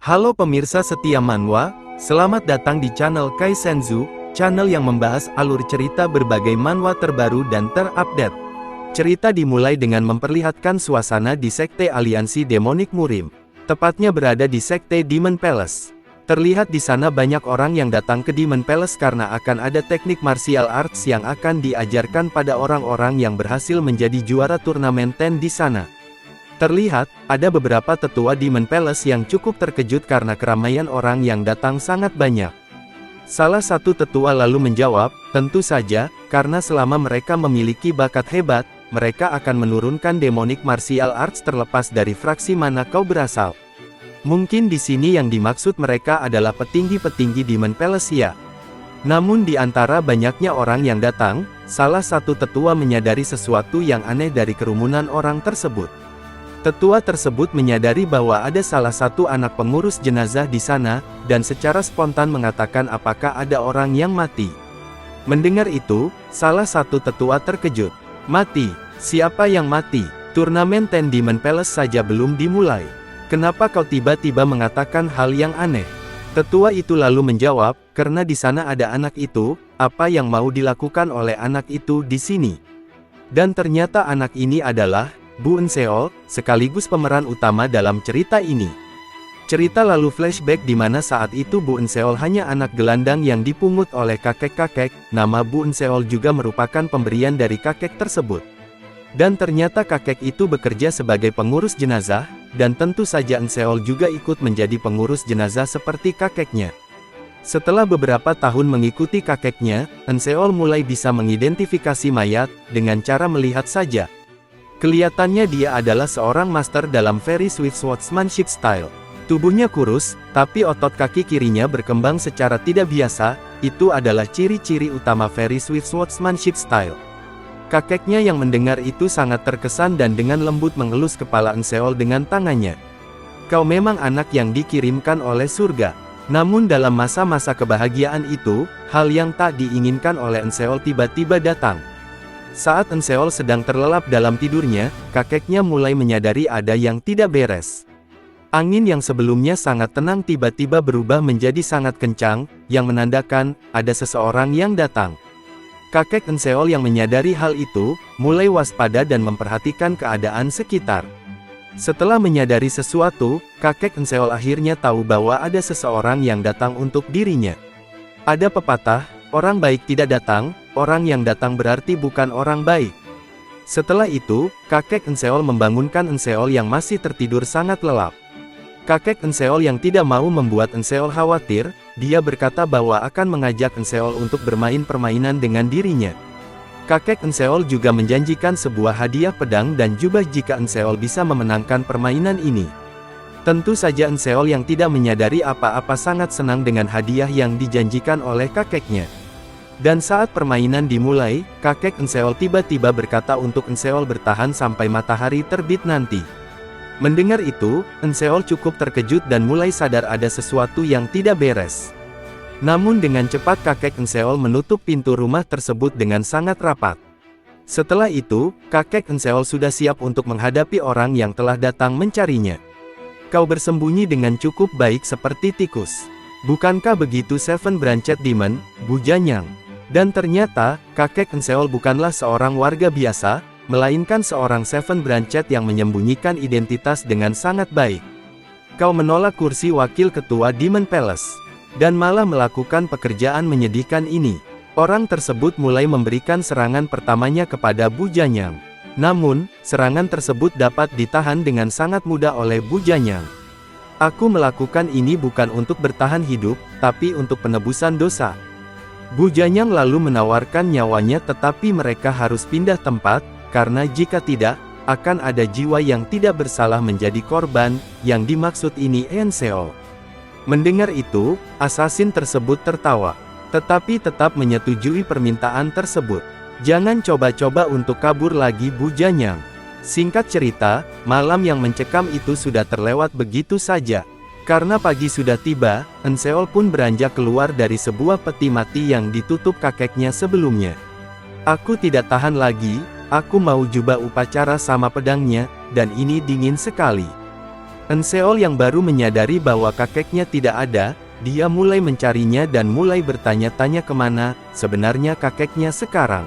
Halo pemirsa setia manhwa, selamat datang di channel Kaizenzu, channel yang membahas alur cerita berbagai manhwa terbaru dan terupdate. Cerita dimulai dengan memperlihatkan suasana di Sekte Aliansi Demonik Murim, tepatnya berada di Sekte Demon Palace. Terlihat di sana banyak orang yang datang ke Demon Palace karena akan ada teknik martial arts yang akan diajarkan pada orang-orang yang berhasil menjadi juara turnamen Ten di sana. Terlihat, ada beberapa tetua Demon Palace yang cukup terkejut karena keramaian orang yang datang sangat banyak. Salah satu tetua lalu menjawab, tentu saja, karena selama mereka memiliki bakat hebat, mereka akan menurunkan demonic martial arts terlepas dari fraksi mana kau berasal. Mungkin di sini yang dimaksud mereka adalah petinggi-petinggi Demon Palace ya. Namun di antara banyaknya orang yang datang, salah satu tetua menyadari sesuatu yang aneh dari kerumunan orang tersebut. Tetua tersebut menyadari bahwa ada salah satu anak pengurus jenazah di sana, dan secara spontan mengatakan apakah ada orang yang mati. Mendengar itu, salah satu tetua terkejut. Mati? Siapa yang mati? Turnamen Ten Demon Palace saja belum dimulai. Kenapa kau tiba-tiba mengatakan hal yang aneh? Tetua itu lalu menjawab, karena di sana ada anak itu, apa yang mau dilakukan oleh anak itu di sini? Dan ternyata anak ini adalah Bu Eun-seol, sekaligus pemeran utama dalam cerita ini. Cerita lalu flashback di mana saat itu Bu Eun-seol hanya anak gelandang yang dipungut oleh kakek-kakek, nama Bu Eun-seol juga merupakan pemberian dari kakek tersebut. Dan ternyata kakek itu bekerja sebagai pengurus jenazah, dan tentu saja Eun-seol juga ikut menjadi pengurus jenazah seperti kakeknya. Setelah beberapa tahun mengikuti kakeknya, Eun-seol mulai bisa mengidentifikasi mayat, dengan cara melihat saja. Kelihatannya dia adalah seorang master dalam very swift swordsmanship style. Tubuhnya kurus, tapi otot kaki kirinya berkembang secara tidak biasa, itu adalah ciri-ciri utama very swift swordsmanship style. Kakeknya yang mendengar itu sangat terkesan dan dengan lembut mengelus kepala Eun-seol dengan tangannya. Kau memang anak yang dikirimkan oleh surga. Namun dalam masa-masa kebahagiaan itu, hal yang tak diinginkan oleh Eun-seol tiba-tiba datang. Saat Eun-seol sedang terlelap dalam tidurnya, kakeknya mulai menyadari ada yang tidak beres. Angin yang sebelumnya sangat tenang tiba-tiba berubah menjadi sangat kencang, yang menandakan, ada seseorang yang datang. Kakek Eun-seol yang menyadari hal itu, mulai waspada dan memperhatikan keadaan sekitar. Setelah menyadari sesuatu, kakek Eun-seol akhirnya tahu bahwa ada seseorang yang datang untuk dirinya. Ada pepatah, orang baik tidak datang, orang yang datang berarti bukan orang baik. Setelah itu, kakek Eun-seol membangunkan Eun-seol yang masih tertidur sangat lelap. Kakek Eun-seol yang tidak mau membuat Eun-seol khawatir, dia berkata bahwa akan mengajak Eun-seol untuk bermain permainan dengan dirinya. Kakek Eun-seol juga menjanjikan sebuah hadiah pedang dan jubah jika Eun-seol bisa memenangkan permainan ini. Tentu saja Eun-seol yang tidak menyadari apa-apa sangat senang dengan hadiah yang dijanjikan oleh kakeknya. Dan saat permainan dimulai, kakek Eun-seol tiba-tiba berkata untuk Eun-seol bertahan sampai matahari terbit nanti. Mendengar itu, Eun-seol cukup terkejut dan mulai sadar ada sesuatu yang tidak beres. Namun dengan cepat kakek Eun-seol menutup pintu rumah tersebut dengan sangat rapat. Setelah itu, kakek Eun-seol sudah siap untuk menghadapi orang yang telah datang mencarinya. Kau bersembunyi dengan cukup baik seperti tikus. Bukankah begitu Seven Branched Demon, Bu Janyang? Dan ternyata, kakek Eun-seol bukanlah seorang warga biasa, melainkan seorang Seven Branched yang menyembunyikan identitas dengan sangat baik. Kau menolak kursi wakil ketua Demon Palace, dan malah melakukan pekerjaan menyedihkan ini. Orang tersebut mulai memberikan serangan pertamanya kepada Bu Janyang. Namun, serangan tersebut dapat ditahan dengan sangat mudah oleh Bu Janyang. Aku melakukan ini bukan untuk bertahan hidup, tapi untuk penebusan dosa. Bu Janyang lalu menawarkan nyawanya tetapi mereka harus pindah tempat, karena jika tidak, akan ada jiwa yang tidak bersalah menjadi korban, yang dimaksud ini Eun-seol. Mendengar itu, asasin tersebut tertawa. Tetapi tetap menyetujui permintaan tersebut. Jangan coba-coba untuk kabur lagi Bu Janyang. Singkat cerita, malam yang mencekam itu sudah terlewat begitu saja. Karena pagi sudah tiba, Eun-seol pun beranjak keluar dari sebuah peti mati yang ditutup kakeknya sebelumnya. Aku tidak tahan lagi, aku mau jubah upacara sama pedangnya, dan ini dingin sekali. Enseol yang baru menyadari bahwa kakeknya tidak ada, dia mulai mencarinya dan mulai bertanya-tanya kemana sebenarnya kakeknya sekarang.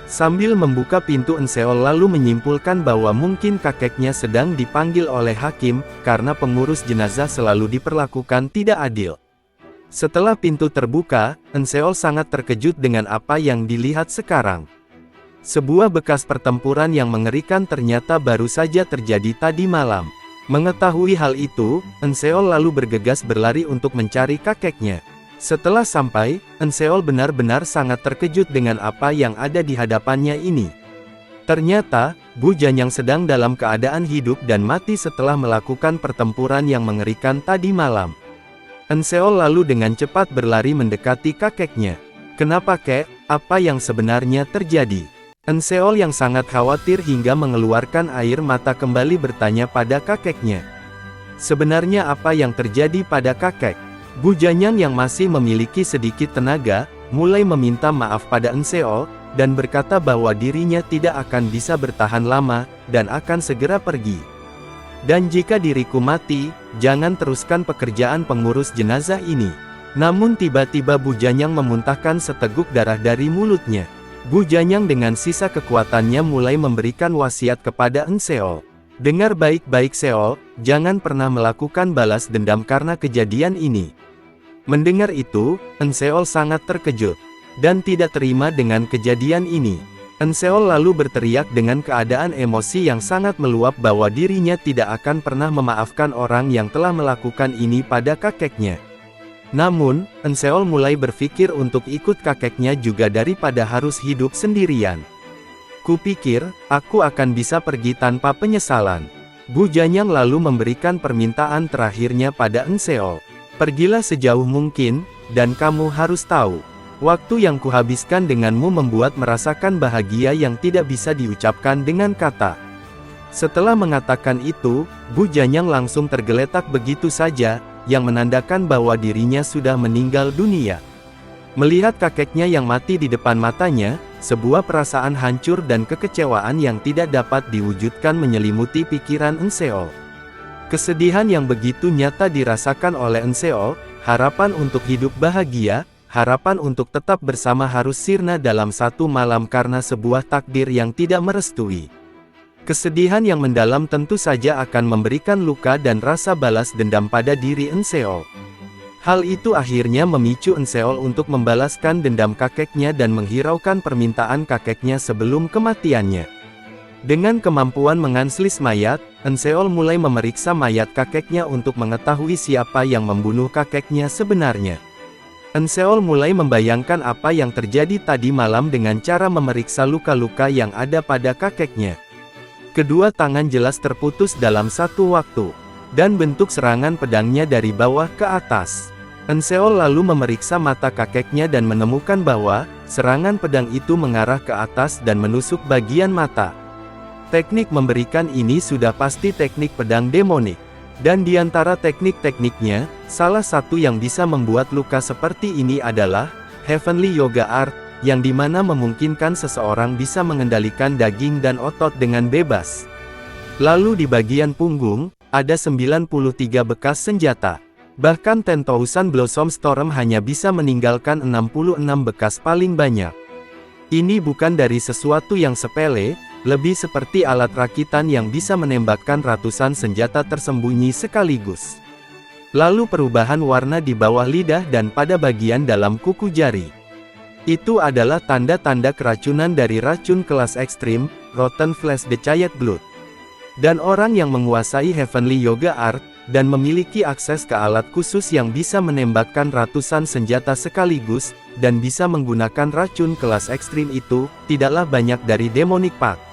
Sambil membuka pintu, Enseol lalu menyimpulkan bahwa mungkin kakeknya sedang dipanggil oleh hakim, karena pengurus jenazah selalu diperlakukan tidak adil. Setelah pintu terbuka, Enseol sangat terkejut dengan apa yang dilihat sekarang. Sebuah bekas pertempuran yang mengerikan ternyata baru saja terjadi tadi malam. Mengetahui hal itu, Enseol lalu bergegas berlari untuk mencari kakeknya. Setelah sampai, Enseol benar-benar sangat terkejut dengan apa yang ada di hadapannya ini. Ternyata, Bu Janyang sedang dalam keadaan hidup dan mati setelah melakukan pertempuran yang mengerikan tadi malam. Enseol lalu dengan cepat berlari mendekati kakeknya. "Kenapa, Kek? Apa yang sebenarnya terjadi?" Enseol yang sangat khawatir hingga mengeluarkan air mata kembali bertanya pada kakeknya. Sebenarnya apa yang terjadi pada kakek? Bu Janyang yang masih memiliki sedikit tenaga, mulai meminta maaf pada Enseol, dan berkata bahwa dirinya tidak akan bisa bertahan lama, dan akan segera pergi. "Dan jika diriku mati, jangan teruskan pekerjaan pengurus jenazah ini." Namun tiba-tiba Bu Janyang memuntahkan seteguk darah dari mulutnya. Bu Janyang dengan sisa kekuatannya mulai memberikan wasiat kepada Enseol. "Dengar baik-baik Seol, jangan pernah melakukan balas dendam karena kejadian ini." Mendengar itu, Enseol sangat terkejut, dan tidak terima dengan kejadian ini. Enseol lalu berteriak dengan keadaan emosi yang sangat meluap bahwa dirinya tidak akan pernah memaafkan orang yang telah melakukan ini pada kakeknya. Namun, Enseol mulai berpikir untuk ikut kakeknya juga daripada harus hidup sendirian. "Kupikir, aku akan bisa pergi tanpa penyesalan." Bu Janyang lalu memberikan permintaan terakhirnya pada Enseol. "Pergilah sejauh mungkin, dan kamu harus tahu, waktu yang kuhabiskan denganmu membuat merasakan bahagia yang tidak bisa diucapkan dengan kata." Setelah mengatakan itu, Bu Janyang langsung tergeletak begitu saja, yang menandakan bahwa dirinya sudah meninggal dunia. Melihat kakeknya yang mati di depan matanya, sebuah perasaan hancur dan kekecewaan yang tidak dapat diwujudkan menyelimuti pikiran Enseol. Kesedihan yang begitu nyata dirasakan oleh Enseol, harapan untuk hidup bahagia, harapan untuk tetap bersama harus sirna dalam satu malam karena sebuah takdir yang tidak merestui. Kesedihan yang mendalam tentu saja akan memberikan luka dan rasa balas dendam pada diri Enseol. Hal itu akhirnya memicu Enseol untuk membalaskan dendam kakeknya dan menghiraukan permintaan kakeknya sebelum kematiannya. Dengan kemampuan menganslis mayat, Enseol mulai memeriksa mayat kakeknya untuk mengetahui siapa yang membunuh kakeknya sebenarnya. Enseol mulai membayangkan apa yang terjadi tadi malam dengan cara memeriksa luka-luka yang ada pada kakeknya. Kedua tangan jelas terputus dalam satu waktu, dan bentuk serangan pedangnya dari bawah ke atas. Enseol lalu memeriksa mata kakeknya dan menemukan bahwa serangan pedang itu mengarah ke atas dan menusuk bagian mata. Teknik memberikan ini sudah pasti teknik pedang demonik. Dan di antara teknik-tekniknya, salah satu yang bisa membuat luka seperti ini adalah Heavenly Yoga Art, yang dimana memungkinkan seseorang bisa mengendalikan daging dan otot dengan bebas. Lalu di bagian punggung, ada 93 bekas senjata. Bahkan 10,000 Blossom Storm hanya bisa meninggalkan 66 bekas paling banyak. Ini bukan dari sesuatu yang sepele, lebih seperti alat rakitan yang bisa menembakkan ratusan senjata tersembunyi sekaligus. Lalu perubahan warna di bawah lidah dan pada bagian dalam kuku jari. Itu adalah tanda-tanda keracunan dari racun kelas ekstrim, Rotten Flesh the Chayat Blood. Dan orang yang menguasai Heavenly Yoga Art, dan memiliki akses ke alat khusus yang bisa menembakkan ratusan senjata sekaligus, dan bisa menggunakan racun kelas ekstrim itu, tidaklah banyak dari Demonic Pact.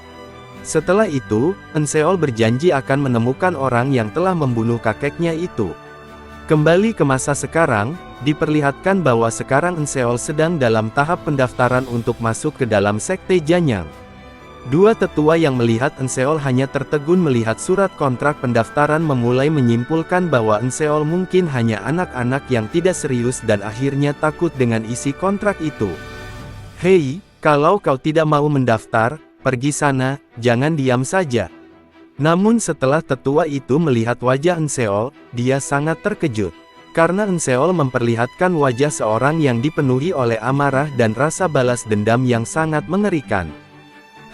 Setelah itu, Enseol berjanji akan menemukan orang yang telah membunuh kakeknya itu. Kembali ke masa sekarang, diperlihatkan bahwa sekarang Enseol sedang dalam tahap pendaftaran untuk masuk ke dalam Sekte Janyang. Dua tetua yang melihat Enseol hanya tertegun melihat surat kontrak pendaftaran memulai menyimpulkan bahwa Enseol mungkin hanya anak-anak yang tidak serius dan akhirnya takut dengan isi kontrak itu. "Hei, kalau kau tidak mau mendaftar, pergi sana, jangan diam saja." Namun setelah tetua itu melihat wajah Enseol, dia sangat terkejut. Karena Enseol memperlihatkan wajah seorang yang dipenuhi oleh amarah dan rasa balas dendam yang sangat mengerikan.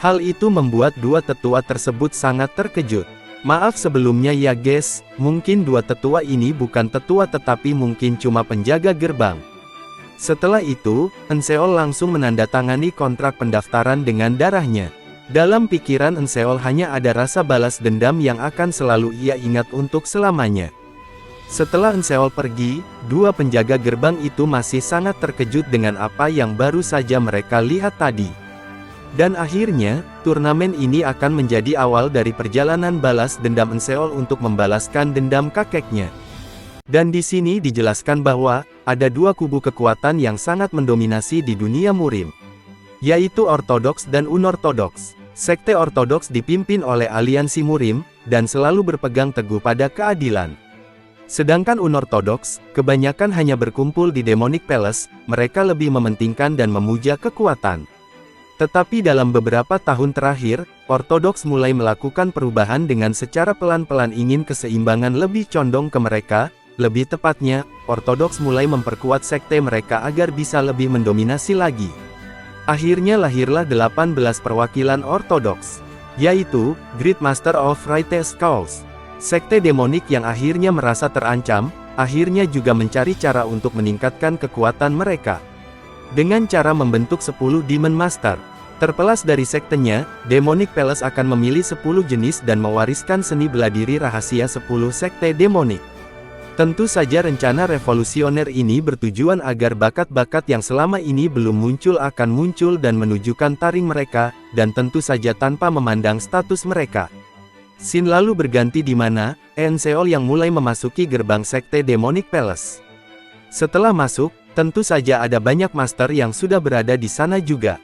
Hal itu membuat dua tetua tersebut sangat terkejut. Maaf sebelumnya ya guys, mungkin dua tetua ini bukan tetua tetapi mungkin cuma penjaga gerbang. Setelah itu, Enseol langsung menandatangani kontrak pendaftaran dengan darahnya. Dalam pikiran Enseol hanya ada rasa balas dendam yang akan selalu ia ingat untuk selamanya. Setelah Enseol pergi, dua penjaga gerbang itu masih sangat terkejut dengan apa yang baru saja mereka lihat tadi. Dan akhirnya, turnamen ini akan menjadi awal dari perjalanan balas dendam Enseol untuk membalaskan dendam kakeknya. Dan di sini dijelaskan bahwa, ada dua kubu kekuatan yang sangat mendominasi di dunia Murim, yaitu Ortodoks dan Unortodoks. Sekte Ortodoks dipimpin oleh aliansi Murim, dan selalu berpegang teguh pada keadilan. Sedangkan Unortodoks, kebanyakan hanya berkumpul di Demonic Palace, mereka lebih mementingkan dan memuja kekuatan. Tetapi dalam beberapa tahun terakhir, Ortodoks mulai melakukan perubahan dengan secara pelan-pelan ingin keseimbangan lebih condong ke mereka, lebih tepatnya, Ortodoks mulai memperkuat sekte mereka agar bisa lebih mendominasi lagi. Akhirnya lahirlah 18 perwakilan Ortodoks, yaitu, Great Master of Wraith Skulls. Sekte demonik yang akhirnya merasa terancam, akhirnya juga mencari cara untuk meningkatkan kekuatan mereka. Dengan cara membentuk 10 Demon Master. Terpelas dari sektenya, Demonic Palace akan memilih 10 jenis dan mewariskan seni bela diri rahasia 10 sekte demonik. Tentu saja rencana revolusioner ini bertujuan agar bakat-bakat yang selama ini belum muncul akan muncul dan menunjukkan taring mereka, dan tentu saja tanpa memandang status mereka. Scene lalu berganti di mana, Enseol yang mulai memasuki gerbang sekte Demonic Palace. Setelah masuk, tentu saja ada banyak master yang sudah berada di sana juga.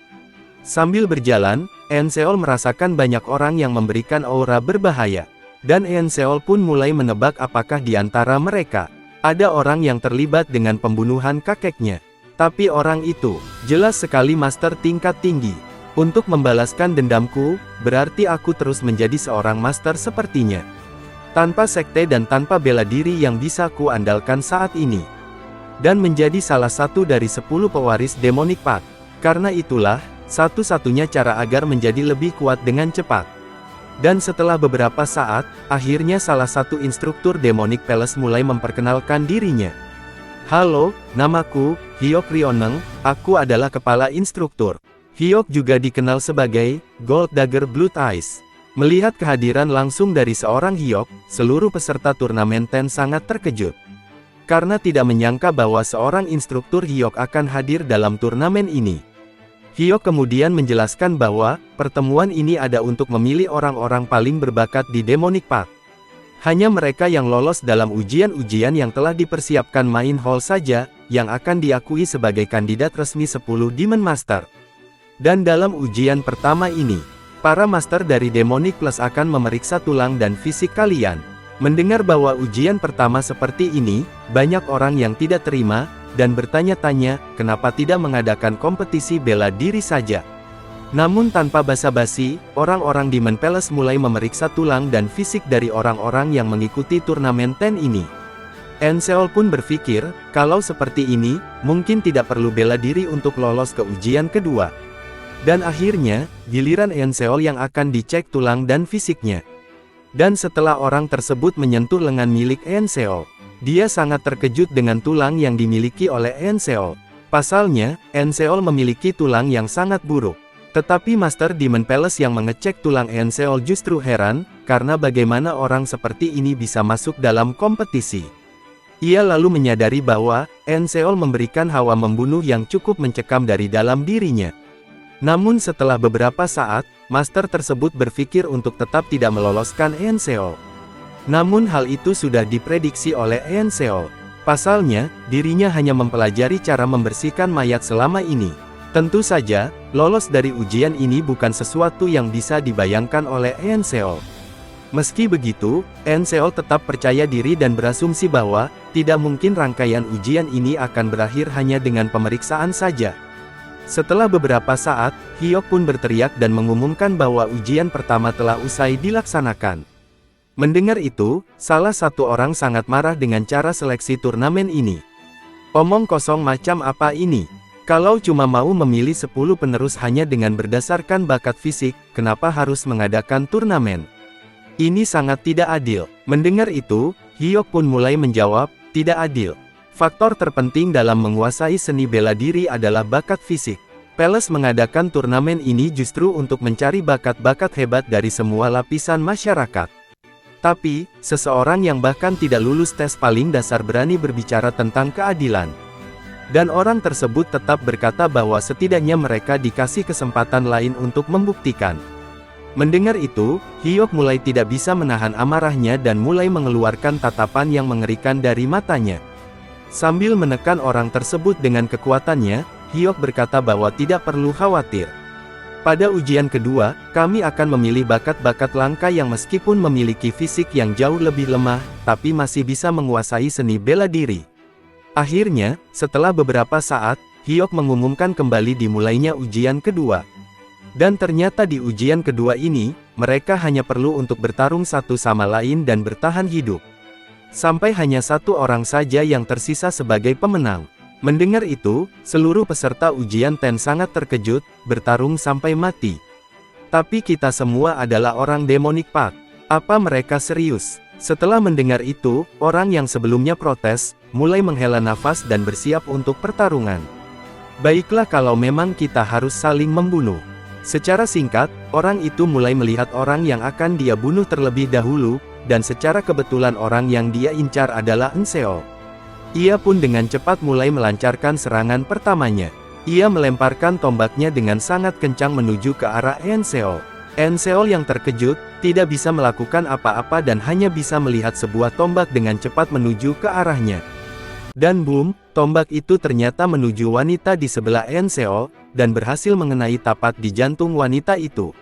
Sambil berjalan, Enseol merasakan banyak orang yang memberikan aura berbahaya. Dan Enseol pun mulai menebak apakah di antara mereka ada orang yang terlibat dengan pembunuhan kakeknya. Tapi orang itu jelas sekali master tingkat tinggi. Untuk membalaskan dendamku, berarti aku terus menjadi seorang master sepertinya. Tanpa sekte dan tanpa bela diri yang bisa ku andalkan saat ini. Dan menjadi salah satu dari 10 pewaris Demonic Path. Karena itulah, satu-satunya cara agar menjadi lebih kuat dengan cepat. Dan setelah beberapa saat, akhirnya salah satu instruktur Demonic Palace mulai memperkenalkan dirinya. Halo, namaku, Hyok Rioneng, aku adalah kepala instruktur. Hyok juga dikenal sebagai Gold Dagger Blood Eyes. Melihat kehadiran langsung dari seorang Hyok, seluruh peserta turnamen Ten sangat terkejut. Karena tidak menyangka bahwa seorang instruktur Hyok akan hadir dalam turnamen ini. Hyok kemudian menjelaskan bahwa, pertemuan ini ada untuk memilih orang-orang paling berbakat di Demonic Path. Hanya mereka yang lolos dalam ujian-ujian yang telah dipersiapkan Main Hall saja, yang akan diakui sebagai kandidat resmi 10 Demon Master. Dan dalam ujian pertama ini, para master dari Demonic Plus akan memeriksa tulang dan fisik kalian. Mendengar bahwa ujian pertama seperti ini, banyak orang yang tidak terima, dan bertanya-tanya, kenapa tidak mengadakan kompetisi bela diri saja. Namun tanpa basa-basi, orang-orang Demon Palace mulai memeriksa tulang dan fisik dari orang-orang yang mengikuti turnamen Ten ini. Enseol pun berpikir, kalau seperti ini, mungkin tidak perlu bela diri untuk lolos ke ujian kedua. Dan akhirnya, giliran Enseol yang akan dicek tulang dan fisiknya. Dan setelah orang tersebut menyentuh lengan milik Enseol, dia sangat terkejut dengan tulang yang dimiliki oleh Enseol. Pasalnya, Enseol memiliki tulang yang sangat buruk. Tetapi Master Demon Palace yang mengecek tulang Enseol justru heran, karena bagaimana orang seperti ini bisa masuk dalam kompetisi. Ia lalu menyadari bahwa, Enseol memberikan hawa membunuh yang cukup mencekam dari dalam dirinya. Namun setelah beberapa saat, Master tersebut berpikir untuk tetap tidak meloloskan Enseol. Namun hal itu sudah diprediksi oleh Enseol. Pasalnya, dirinya hanya mempelajari cara membersihkan mayat selama ini. Tentu saja, lolos dari ujian ini bukan sesuatu yang bisa dibayangkan oleh Enseol. Meski begitu, Enseol tetap percaya diri dan berasumsi bahwa, tidak mungkin rangkaian ujian ini akan berakhir hanya dengan pemeriksaan saja. Setelah beberapa saat, Hyok pun berteriak dan mengumumkan bahwa ujian pertama telah usai dilaksanakan. Mendengar itu, salah satu orang sangat marah dengan cara seleksi turnamen ini. Omong kosong macam apa ini? Kalau cuma mau memilih 10 penerus hanya dengan berdasarkan bakat fisik, kenapa harus mengadakan turnamen? Ini sangat tidak adil. Mendengar itu, Hyuk pun mulai menjawab, tidak adil. Faktor terpenting dalam menguasai seni bela diri adalah bakat fisik. Palace mengadakan turnamen ini justru untuk mencari bakat-bakat hebat dari semua lapisan masyarakat. Tapi, seseorang yang bahkan tidak lulus tes paling dasar berani berbicara tentang keadilan. Dan orang tersebut tetap berkata bahwa setidaknya mereka dikasih kesempatan lain untuk membuktikan. Mendengar itu, Hyuk mulai tidak bisa menahan amarahnya dan mulai mengeluarkan tatapan yang mengerikan dari matanya. Sambil menekan orang tersebut dengan kekuatannya, Hyuk berkata bahwa tidak perlu khawatir. Pada ujian kedua, kami akan memilih bakat-bakat langka yang meskipun memiliki fisik yang jauh lebih lemah, tapi masih bisa menguasai seni bela diri. Akhirnya, setelah beberapa saat, Hyuk mengumumkan kembali dimulainya ujian kedua. Dan ternyata di ujian kedua ini, mereka hanya perlu untuk bertarung satu sama lain dan bertahan hidup. Sampai hanya satu orang saja yang tersisa sebagai pemenang. Mendengar itu, seluruh peserta ujian Ten sangat terkejut, bertarung sampai mati. Tapi kita semua adalah orang Demonic Pact. Apa mereka serius? Setelah mendengar itu, orang yang sebelumnya protes, mulai menghela nafas dan bersiap untuk pertarungan. Baiklah kalau memang kita harus saling membunuh. Secara singkat, orang itu mulai melihat orang yang akan dia bunuh terlebih dahulu, dan secara kebetulan orang yang dia incar adalah Enseo. Ia pun dengan cepat mulai melancarkan serangan pertamanya. Ia melemparkan tombaknya dengan sangat kencang menuju ke arah Enseo. Enseo yang terkejut, tidak bisa melakukan apa-apa dan hanya bisa melihat sebuah tombak dengan cepat menuju ke arahnya. Dan boom, tombak itu ternyata menuju wanita di sebelah Enseo, dan berhasil mengenai tepat di jantung wanita itu.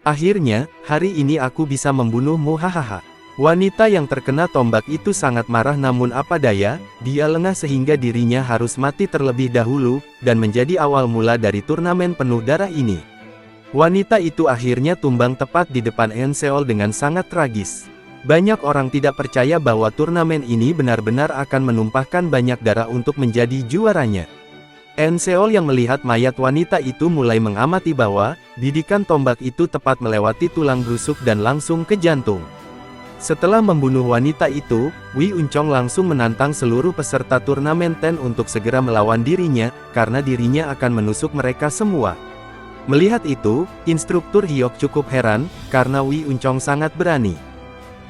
Akhirnya, hari ini aku bisa membunuhmu hahaha. Wanita yang terkena tombak itu sangat marah namun apa daya, dia lengah sehingga dirinya harus mati terlebih dahulu, dan menjadi awal mula dari turnamen penuh darah ini. Wanita itu akhirnya tumbang tepat di depan Enseo dengan sangat tragis. Banyak orang tidak percaya bahwa turnamen ini benar-benar akan menumpahkan banyak darah untuk menjadi juaranya. Enseo yang melihat mayat wanita itu mulai mengamati bahwa, bidikan tombak itu tepat melewati tulang rusuk dan langsung ke jantung. Setelah membunuh wanita itu, Wei Uncong langsung menantang seluruh peserta turnamen Ten untuk segera melawan dirinya, karena dirinya akan menusuk mereka semua. Melihat itu, instruktur Hyuk cukup heran, karena Wei Uncong sangat berani.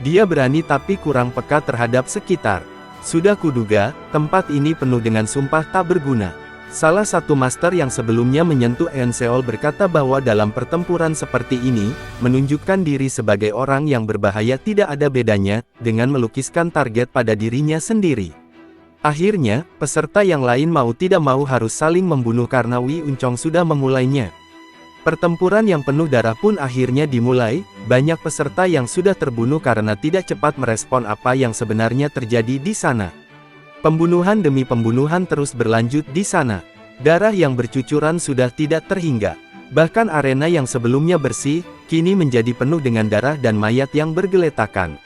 Dia berani tapi kurang peka terhadap sekitar. Sudah kuduga, tempat ini penuh dengan sumpah tak berguna. Salah satu master yang sebelumnya menyentuh Enseo berkata bahwa dalam pertempuran seperti ini, menunjukkan diri sebagai orang yang berbahaya tidak ada bedanya, dengan melukiskan target pada dirinya sendiri. Akhirnya, peserta yang lain mau tidak mau harus saling membunuh karena Wei Uncong sudah memulainya. Pertempuran yang penuh darah pun akhirnya dimulai, banyak peserta yang sudah terbunuh karena tidak cepat merespon apa yang sebenarnya terjadi di sana. Pembunuhan demi pembunuhan terus berlanjut di sana. Darah yang bercucuran sudah tidak terhingga. Bahkan arena yang sebelumnya bersih, kini menjadi penuh dengan darah dan mayat yang bergeletakan.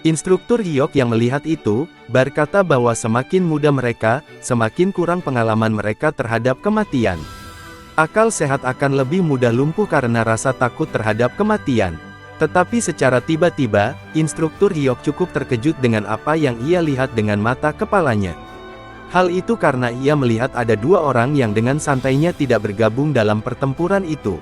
Instruktur Hyuk yang melihat itu, berkata bahwa semakin muda mereka, semakin kurang pengalaman mereka terhadap kematian. Akal sehat akan lebih mudah lumpuh karena rasa takut terhadap kematian. Tetapi secara tiba-tiba, instruktur Hyuk cukup terkejut dengan apa yang ia lihat dengan mata kepalanya. Hal itu karena ia melihat ada dua orang yang dengan santainya tidak bergabung dalam pertempuran itu.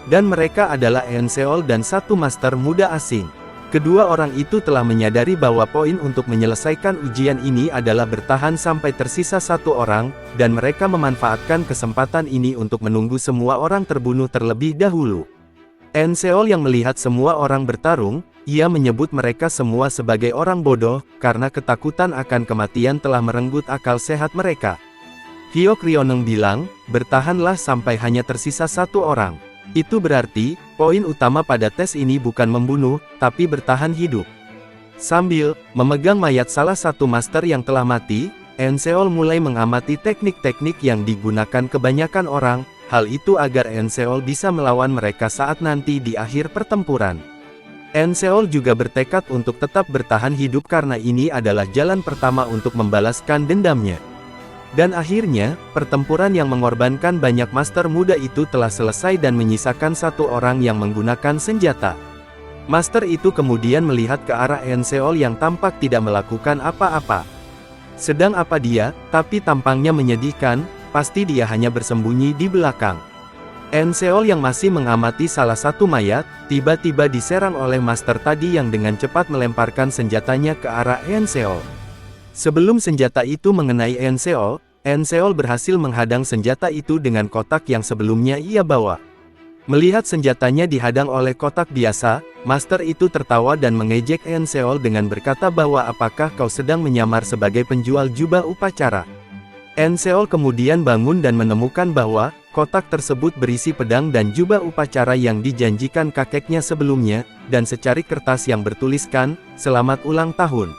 Dan mereka adalah Enseo dan satu master muda asing. Kedua orang itu telah menyadari bahwa poin untuk menyelesaikan ujian ini adalah bertahan sampai tersisa satu orang, dan mereka memanfaatkan kesempatan ini untuk menunggu semua orang terbunuh terlebih dahulu. Enseo yang melihat semua orang bertarung, ia menyebut mereka semua sebagai orang bodoh, karena ketakutan akan kematian telah merenggut akal sehat mereka. Hyuk Ryoneng bilang, bertahanlah sampai hanya tersisa satu orang. Itu berarti, poin utama pada tes ini bukan membunuh, tapi bertahan hidup. Sambil memegang mayat salah satu master yang telah mati, Enseo mulai mengamati teknik-teknik yang digunakan kebanyakan orang, hal itu agar Enseo bisa melawan mereka saat nanti di akhir pertempuran. Enseol juga bertekad untuk tetap bertahan hidup karena ini adalah jalan pertama untuk membalaskan dendamnya. Dan akhirnya, pertempuran yang mengorbankan banyak master muda itu telah selesai dan menyisakan satu orang yang menggunakan senjata. Master itu kemudian melihat ke arah Enseol yang tampak tidak melakukan apa-apa. Sedang apa dia, tapi tampangnya menyedihkan, pasti dia hanya bersembunyi di belakang. Enseol yang masih mengamati salah satu mayat, tiba-tiba diserang oleh master tadi yang dengan cepat melemparkan senjatanya ke arah Enseol. Sebelum senjata itu mengenai Enseol, Enseol berhasil menghadang senjata itu dengan kotak yang sebelumnya ia bawa. Melihat senjatanya dihadang oleh kotak biasa, master itu tertawa dan mengejek Enseol dengan berkata bahwa apakah kau sedang menyamar sebagai penjual jubah upacara. Enseol kemudian bangun dan menemukan bahwa kotak tersebut berisi pedang dan jubah upacara yang dijanjikan kakeknya sebelumnya, dan secari kertas yang bertuliskan, "Selamat ulang tahun."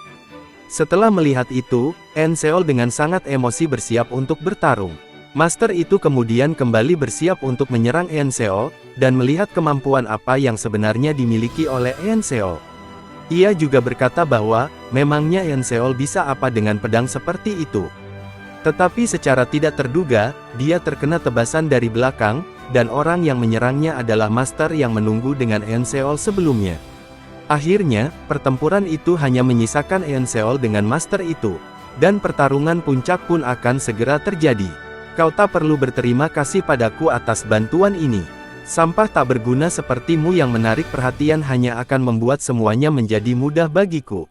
Setelah melihat itu, Enseol dengan sangat emosi bersiap untuk bertarung. Master itu kemudian kembali bersiap untuk menyerang Enseol, dan melihat kemampuan apa yang sebenarnya dimiliki oleh Enseol. Ia juga berkata bahwa, memangnya Enseol bisa apa dengan pedang seperti itu. Tetapi secara tidak terduga, dia terkena tebasan dari belakang, dan orang yang menyerangnya adalah master yang menunggu dengan Enseol sebelumnya. Akhirnya, pertempuran itu hanya menyisakan Enseol dengan master itu. Dan pertarungan puncak pun akan segera terjadi. Kau tak perlu berterima kasih padaku atas bantuan ini. Sampah tak berguna sepertimu yang menarik perhatian hanya akan membuat semuanya menjadi mudah bagiku.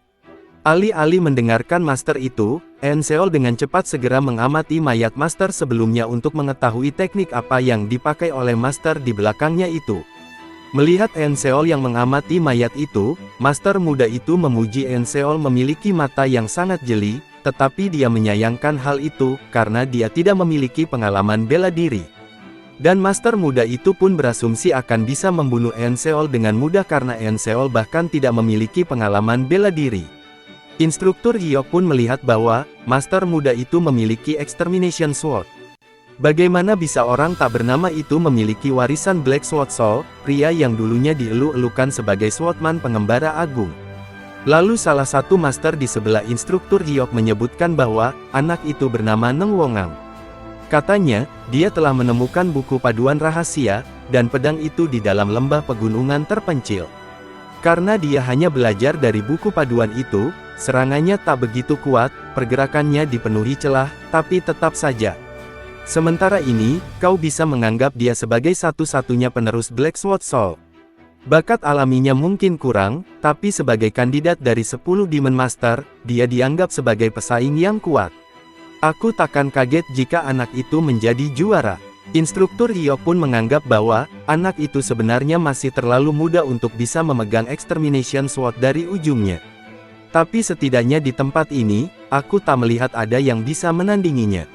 Alih-alih mendengarkan master itu, Enseol dengan cepat segera mengamati mayat master sebelumnya untuk mengetahui teknik apa yang dipakai oleh master di belakangnya itu. Melihat Enseol yang mengamati mayat itu, master muda itu memuji Enseol memiliki mata yang sangat jeli, tetapi dia menyayangkan hal itu, karena dia tidak memiliki pengalaman bela diri. Dan master muda itu pun berasumsi akan bisa membunuh Enseol dengan mudah karena Enseol bahkan tidak memiliki pengalaman bela diri. Instruktur Hyok pun melihat bahwa, master muda itu memiliki Extermination Sword. Bagaimana bisa orang tak bernama itu memiliki warisan Black Sword Soul, pria yang dulunya dielu-elukan sebagai swordman pengembara agung. Lalu salah satu master di sebelah instruktur Hyok menyebutkan bahwa, anak itu bernama Neng Wongang. Katanya, dia telah menemukan buku paduan rahasia, dan pedang itu di dalam lembah pegunungan terpencil. Karena dia hanya belajar dari buku paduan itu, serangannya tak begitu kuat, pergerakannya dipenuhi celah, tapi tetap saja. Sementara ini, kau bisa menganggap dia sebagai satu-satunya penerus Black Sword Soul. Bakat alaminya mungkin kurang, tapi sebagai kandidat dari 10 Demon Master, dia dianggap sebagai pesaing yang kuat. Aku takkan kaget jika anak itu menjadi juara. Instruktur Hyok pun menganggap bahwa, anak itu sebenarnya masih terlalu muda untuk bisa memegang Extermination Sword dari ujungnya. Tapi setidaknya di tempat ini, aku tak melihat ada yang bisa menandinginya.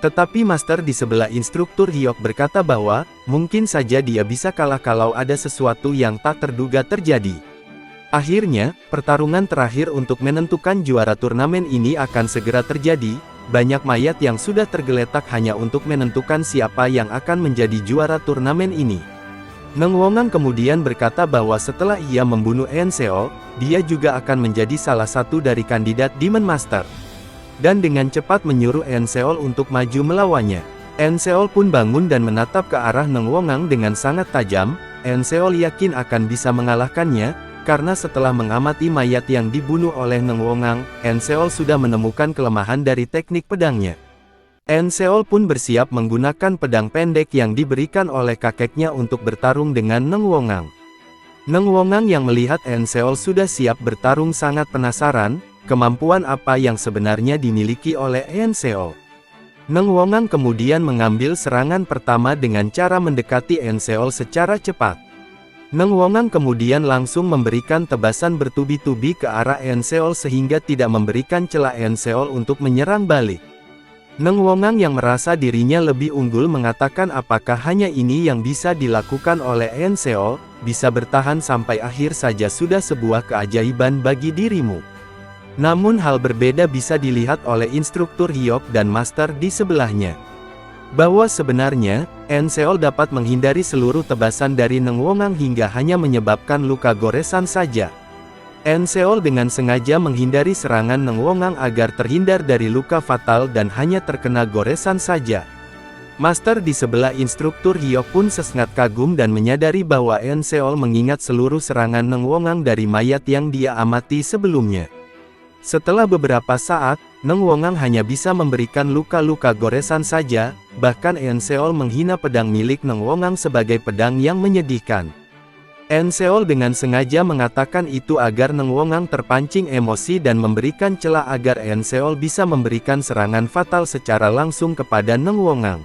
Tetapi master di sebelah instruktur Hyok berkata bahwa, mungkin saja dia bisa kalah kalau ada sesuatu yang tak terduga terjadi. Akhirnya, pertarungan terakhir untuk menentukan juara turnamen ini akan segera terjadi. Banyak mayat yang sudah tergeletak hanya untuk menentukan siapa yang akan menjadi juara turnamen ini. Neng Wongang kemudian berkata bahwa setelah ia membunuh Enseol, dia juga akan menjadi salah satu dari kandidat Demon Master. Dan dengan cepat menyuruh Enseol untuk maju melawannya. Enseol pun bangun dan menatap ke arah Neng Wongang dengan sangat tajam. Enseol yakin akan bisa mengalahkannya, karena setelah mengamati mayat yang dibunuh oleh Neng Wongang, Enseol sudah menemukan kelemahan dari teknik pedangnya. Enseol pun bersiap menggunakan pedang pendek yang diberikan oleh kakeknya untuk bertarung dengan Neng Wongang. Neng Wongang yang melihat Enseol sudah siap bertarung sangat penasaran, kemampuan apa yang sebenarnya dimiliki oleh Enseol. Neng Wongang kemudian mengambil serangan pertama dengan cara mendekati Enseol secara cepat. Neng Wongang kemudian langsung memberikan tebasan bertubi-tubi ke arah Enseol sehingga tidak memberikan celah Enseol untuk menyerang balik. Neng Wongang yang merasa dirinya lebih unggul mengatakan apakah hanya ini yang bisa dilakukan oleh Enseol, bisa bertahan sampai akhir saja sudah sebuah keajaiban bagi dirimu. Namun hal berbeda bisa dilihat oleh instruktur Hyok dan master di sebelahnya. Bahwa sebenarnya, Enseol dapat menghindari seluruh tebasan dari Neng Wongang hingga hanya menyebabkan luka goresan saja. Enseol dengan sengaja menghindari serangan Neng Wongang agar terhindar dari luka fatal dan hanya terkena goresan saja. Master di sebelah instruktur Hyok pun sesengat kagum dan menyadari bahwa Enseol mengingat seluruh serangan Neng Wongang dari mayat yang dia amati sebelumnya. Setelah beberapa saat, Neng Wongang hanya bisa memberikan luka-luka goresan saja, bahkan Enseol menghina pedang milik Neng Wongang sebagai pedang yang menyedihkan. Enseol dengan sengaja mengatakan itu agar Neng Wongang terpancing emosi dan memberikan celah agar Enseol bisa memberikan serangan fatal secara langsung kepada Neng Wongang.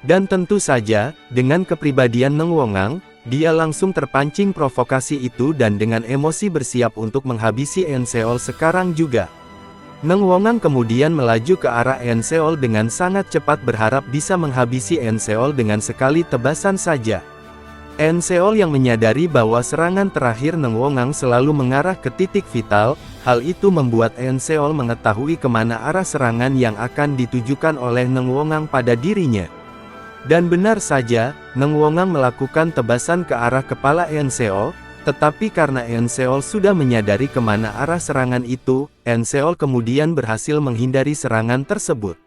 Dan tentu saja, dengan kepribadian Neng Wongang, dia langsung terpancing provokasi itu dan dengan emosi bersiap untuk menghabisi Enseol sekarang juga. Neng Wongang kemudian melaju ke arah Enseol dengan sangat cepat berharap bisa menghabisi Enseol dengan sekali tebasan saja. Enseol yang menyadari bahwa serangan terakhir Neng Wongang selalu mengarah ke titik vital, hal itu membuat Enseol mengetahui kemana arah serangan yang akan ditujukan oleh Neng Wongang pada dirinya. Dan benar saja, Neng Wongang melakukan tebasan ke arah kepala Enseol, tetapi karena Enseol sudah menyadari kemana arah serangan itu, Enseol kemudian berhasil menghindari serangan tersebut.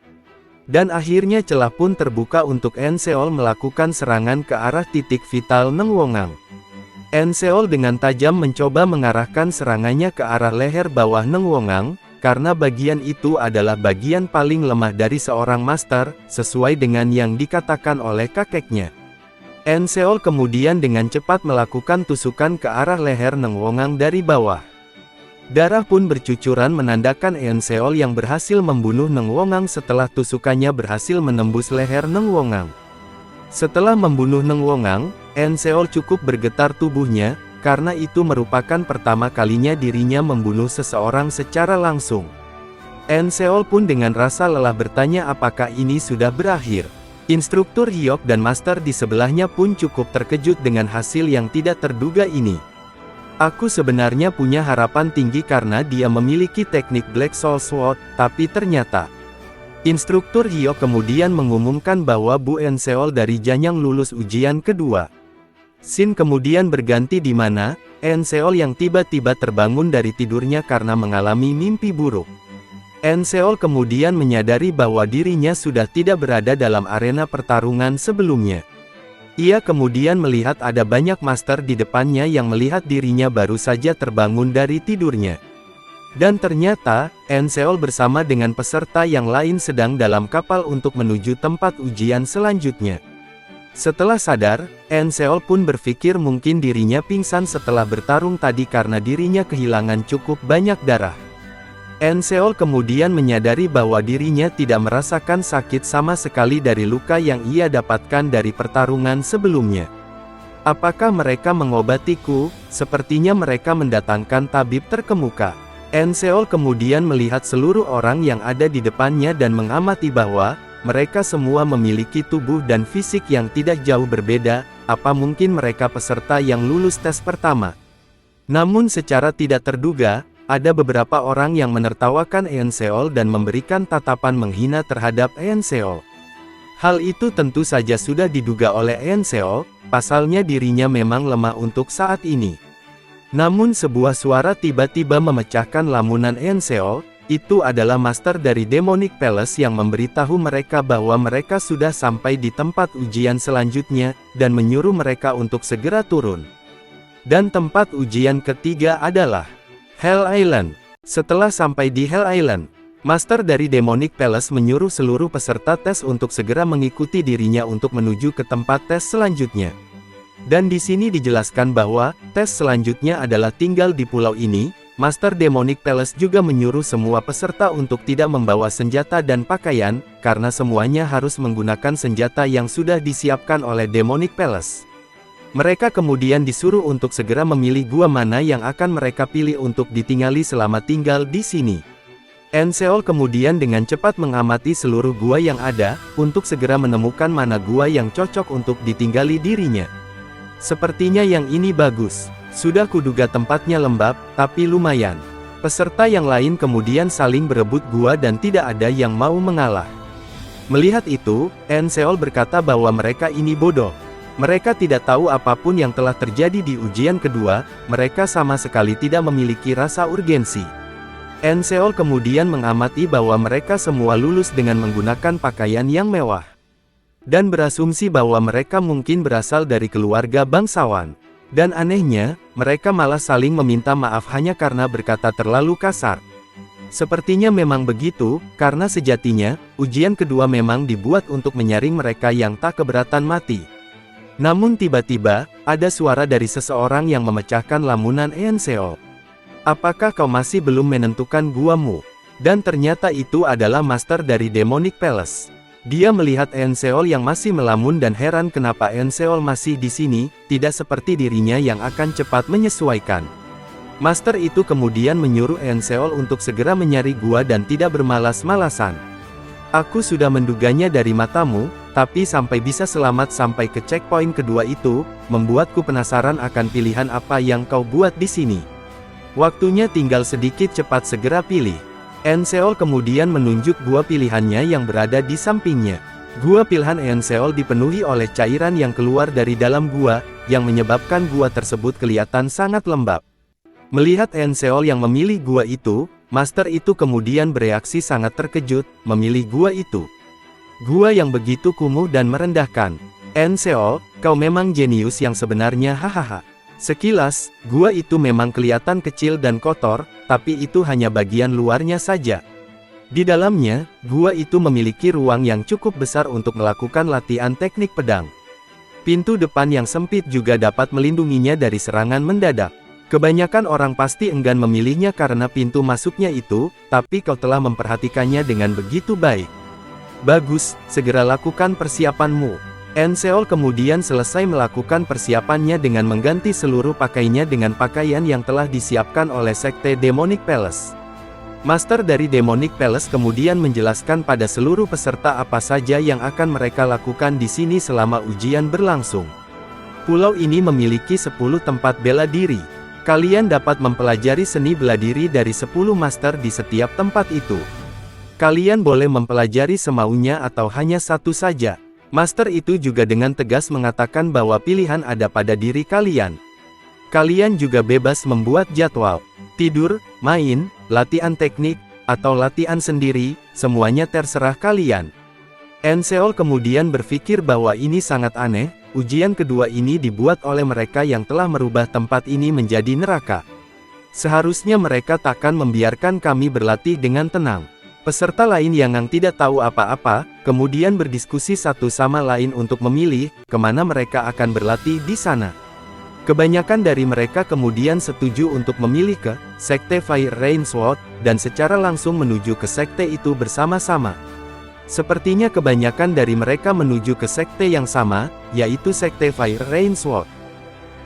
Dan akhirnya celah pun terbuka untuk Enseol melakukan serangan ke arah titik vital Neng Wongang. Enseol dengan tajam mencoba mengarahkan serangannya ke arah leher bawah Neng Wongang, karena bagian itu adalah bagian paling lemah dari seorang master, sesuai dengan yang dikatakan oleh kakeknya. Enseol kemudian dengan cepat melakukan tusukan ke arah leher Neng Wongang dari bawah. Darah pun bercucuran menandakan Enseol yang berhasil membunuh Neng Wongang setelah tusukannya berhasil menembus leher Neng Wongang. Setelah membunuh Neng Wongang, Enseol cukup bergetar tubuhnya, karena itu merupakan pertama kalinya dirinya membunuh seseorang secara langsung. Enseol pun dengan rasa lelah bertanya apakah ini sudah berakhir. Instruktur Hyok dan master di sebelahnya pun cukup terkejut dengan hasil yang tidak terduga ini. Aku sebenarnya punya harapan tinggi karena dia memiliki teknik Black Soul Sword, tapi ternyata. Instruktur Hyok kemudian mengumumkan bahwa Bu Enseol dari Janyang lulus ujian kedua. Scene kemudian berganti di mana, Enseol yang tiba-tiba terbangun dari tidurnya karena mengalami mimpi buruk. Enseol kemudian menyadari bahwa dirinya sudah tidak berada dalam arena pertarungan sebelumnya. Ia kemudian melihat ada banyak master di depannya yang melihat dirinya baru saja terbangun dari tidurnya. Dan ternyata, Enseol bersama dengan peserta yang lain sedang dalam kapal untuk menuju tempat ujian selanjutnya. Setelah sadar, Enseol pun berpikir mungkin dirinya pingsan setelah bertarung tadi karena dirinya kehilangan cukup banyak darah. Enseol kemudian menyadari bahwa dirinya tidak merasakan sakit sama sekali dari luka yang ia dapatkan dari pertarungan sebelumnya. Apakah mereka mengobatiku? Sepertinya mereka mendatangkan tabib terkemuka. Enseol kemudian melihat seluruh orang yang ada di depannya dan mengamati bahwa mereka semua memiliki tubuh dan fisik yang tidak jauh berbeda, apa mungkin mereka peserta yang lulus tes pertama. Namun secara tidak terduga, ada beberapa orang yang menertawakan Enseol dan memberikan tatapan menghina terhadap Enseol. Hal itu tentu saja sudah diduga oleh Enseol, pasalnya dirinya memang lemah untuk saat ini. Namun sebuah suara tiba-tiba memecahkan lamunan Enseol. Itu adalah master dari Demonic Palace yang memberitahu mereka bahwa mereka sudah sampai di tempat ujian selanjutnya, dan menyuruh mereka untuk segera turun. Dan tempat ujian ketiga adalah Hell Island. Setelah sampai di Hell Island, master dari Demonic Palace menyuruh seluruh peserta tes untuk segera mengikuti dirinya untuk menuju ke tempat tes selanjutnya. Dan di sini dijelaskan bahwa tes selanjutnya adalah tinggal di pulau ini. Master Demonic Palace juga menyuruh semua peserta untuk tidak membawa senjata dan pakaian, karena semuanya harus menggunakan senjata yang sudah disiapkan oleh Demonic Palace. Mereka kemudian disuruh untuk segera memilih gua mana yang akan mereka pilih untuk ditinggali selama tinggal di sini. Enseol kemudian dengan cepat mengamati seluruh gua yang ada, untuk segera menemukan mana gua yang cocok untuk ditinggali dirinya. Sepertinya yang ini bagus. Sudah kuduga tempatnya lembab, tapi lumayan. Peserta yang lain kemudian saling berebut gua dan tidak ada yang mau mengalah. Melihat itu, Enseol berkata bahwa mereka ini bodoh. Mereka tidak tahu apapun yang telah terjadi di ujian kedua, mereka sama sekali tidak memiliki rasa urgensi. Enseol kemudian mengamati bahwa mereka semua lulus dengan menggunakan pakaian yang mewah. Dan berasumsi bahwa mereka mungkin berasal dari keluarga bangsawan. Dan anehnya, mereka malah saling meminta maaf hanya karena berkata terlalu kasar. Sepertinya memang begitu, karena sejatinya, ujian kedua memang dibuat untuk menyaring mereka yang tak keberatan mati. Namun tiba-tiba, ada suara dari seseorang yang memecahkan lamunan Enseol. Apakah kau masih belum menentukan guamu? Dan ternyata itu adalah master dari Demonic Palace. Dia melihat Enseol yang masih melamun dan heran kenapa Enseol masih di sini, tidak seperti dirinya yang akan cepat menyesuaikan. Master itu kemudian menyuruh Enseol untuk segera menyari gua dan tidak bermalas-malasan. Aku sudah menduganya dari matamu, tapi sampai bisa selamat sampai ke checkpoint kedua itu, membuatku penasaran akan pilihan apa yang kau buat di sini. Waktunya tinggal sedikit, cepat segera pilih. Enseol kemudian menunjuk gua pilihannya yang berada di sampingnya. Gua pilihan Enseol dipenuhi oleh cairan yang keluar dari dalam gua, yang menyebabkan gua tersebut kelihatan sangat lembab. Melihat Enseol yang memilih gua itu, master itu kemudian bereaksi sangat terkejut, memilih gua itu. Gua yang begitu kumuh dan merendahkan. Enseol, kau memang jenius yang sebenarnya, hahaha. Sekilas, gua itu memang kelihatan kecil dan kotor, tapi itu hanya bagian luarnya saja. Di dalamnya, gua itu memiliki ruang yang cukup besar untuk melakukan latihan teknik pedang. Pintu depan yang sempit juga dapat melindunginya dari serangan mendadak. Kebanyakan orang pasti enggan memilihnya karena pintu masuknya itu, tapi kau telah memperhatikannya dengan begitu baik. Bagus, segera lakukan persiapanmu. Enseol kemudian selesai melakukan persiapannya dengan mengganti seluruh pakaiannya dengan pakaian yang telah disiapkan oleh Sekte Demonic Palace. Master dari Demonic Palace kemudian menjelaskan pada seluruh peserta apa saja yang akan mereka lakukan di sini selama ujian berlangsung. Pulau ini memiliki 10 tempat bela diri. Kalian dapat mempelajari seni bela diri dari 10 master di setiap tempat itu. Kalian boleh mempelajari semaunya atau hanya satu saja. Master itu juga dengan tegas mengatakan bahwa pilihan ada pada diri kalian. Kalian juga bebas membuat jadwal. Tidur, main, latihan teknik, atau latihan sendiri, semuanya terserah kalian. Enseol kemudian berpikir bahwa ini sangat aneh, ujian kedua ini dibuat oleh mereka yang telah merubah tempat ini menjadi neraka. Seharusnya mereka takkan membiarkan kami berlatih dengan tenang. Peserta lain yang tidak tahu apa-apa, kemudian berdiskusi satu sama lain untuk memilih, kemana mereka akan berlatih di sana. Kebanyakan dari mereka kemudian setuju untuk memilih ke Sekte Fire Rain Sword, dan secara langsung menuju ke sekte itu bersama-sama. Sepertinya kebanyakan dari mereka menuju ke sekte yang sama, yaitu Sekte Fire Rain Sword.